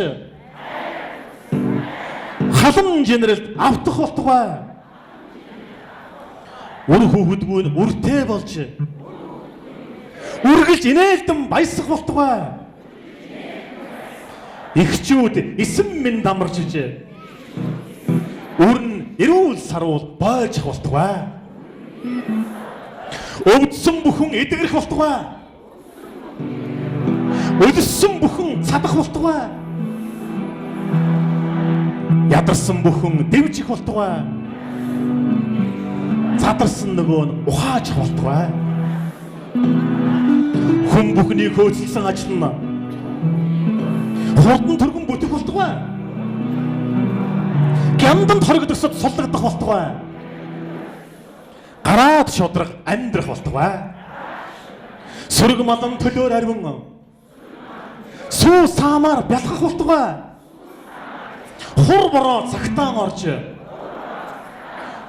халан генералд автах болтугай. Үр хүүхэдгүй үртэй болж үргэлж инээлдэн баясах болтугай. Ихчүүд эсэм минь дамарч ижээ. Өрн эрүүл саруул бойлж болтугай. Өвдсөн бүхэн эдгэрэх болтугай. Өлссөн бүхэн цадах болтугай. Ядарсан бүхэн дэвжих болтугай. Задарсан нөгөө нь ухааж болтугай. Хүн бүхнийг хөөцөлсөн ажил нь хурдан түргэн бүтэх болтугай. Гямданд хоригдсод суллагдах болтугай. Гараад шудрах амьдрах болтугай. Сүрэг малан төлөөр арвин сүү саамаар бялхах болтугай. Хур бороо цагтаан орж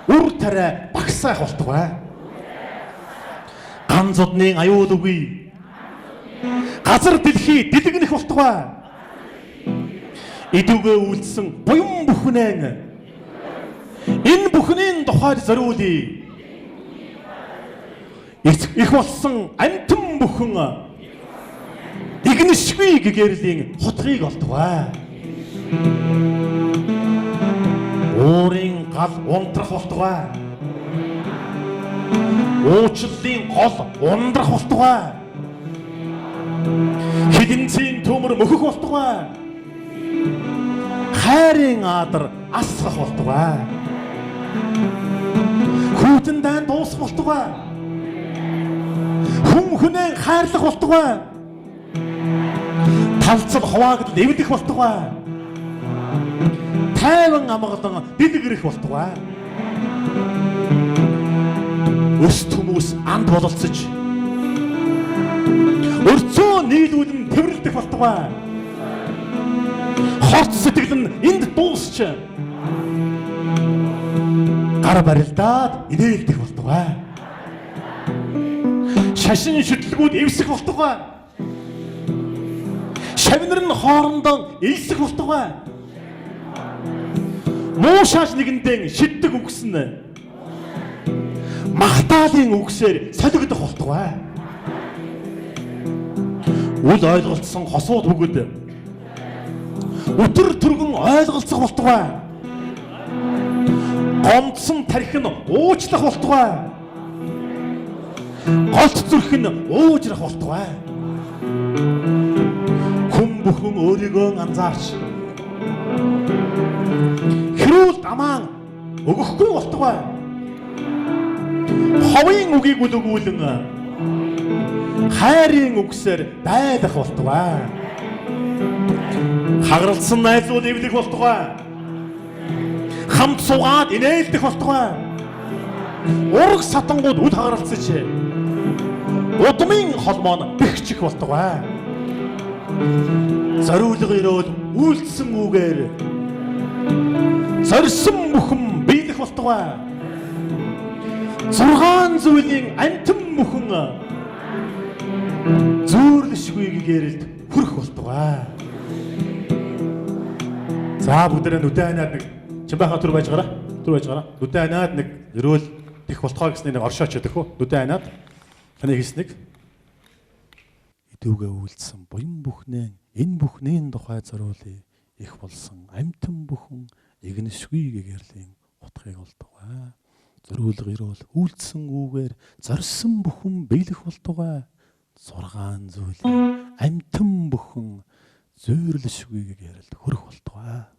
үр тарай багсаах болтугай. Ганцудны аюул үгүй. Газар дэлхий дэлгэнэх болтугай. Идүүгээ үлдсэн буян бүхнэн энэ бүхний тухайд зориулъя. Их болсон амтэн бүхэн игнэшгүй гэгэрлийн хутгийг олдгоо. Уурын гал унтрах болтугай. Уучлалын гол ундрах болтугай. Хидэнцийн төмөр мөхөх болтугай. Хайрын адар асгах болтугай. Хүүтэн дан дуусах болтугай. Хүн хүнээ хайрлах болтугай. Талцал хуваагдал эвдэх болтугай. Тайван амгалан дэлгэрэх болтугай. Өс төмөс анд бололцож өрцөө нийлүүлэн тэрвэрлдэх болтугай. Хорт сэтгэл нь энд дуусч гар барилдаад инээлдэх болтугай. Шашин шүтлгүүд эвсэх болтугай. Шавнар нь хоорондоо илсэх болтугай. Муу шааш нэгэндээ шиддэг үгснэ. Махтаалын үгсээр солигдох болтугай. Үл ойлголцсон хосууд бүгд өтөр түргэн ойлголцох болтугай. Гомдсон тарих нь уучлах болтугай. Голт зүрх нь уужрах болтугай. Хүн бүхэн өөрийгөө анзаарч хэрүүл амаан өгөхгүй болтугай. Ховын үгийг үлгүүлэн хайрын үгсээр байлах болтугай. Хагаралцсан найзууд эвлэх болтугай. Хамт суугаад инээлдэх болтугай. Ураг сатангууд үл хагаралцаж удмын холмоо бэхчих болтугай. Зориулга өрөөл үйлдсэн үгээр зорьсон бүхэн биелэх болтугай. 6 зүйлийн амтэн бүхэн зөөрлөшгүй гэрэлд хүрэх болтугай. За бүгдээ нүдэн ханаад нэг чимбаха түр байж гараа. Түр байж гараа. Нүдэн ханаад нэг өрөөл их болтгой гэсний нэг оршооч өгөх үү? Нүдэн ханаад таны хийснийг идүүгээ үйлдсэн буян бүхнээ энэ бүхний тухай зориулъя. Их болсон амтэн бүхэн игнэшгүй гэгэрлийн утгыг олдугай. Зориулга ирүүл үйлдсэн үгээр зорьсон бүхэн биелэх болтугай. 6 зүйлийн амтэн бүхэн зөөрлөшгүй гэгэрэлд хүрэх болтугай.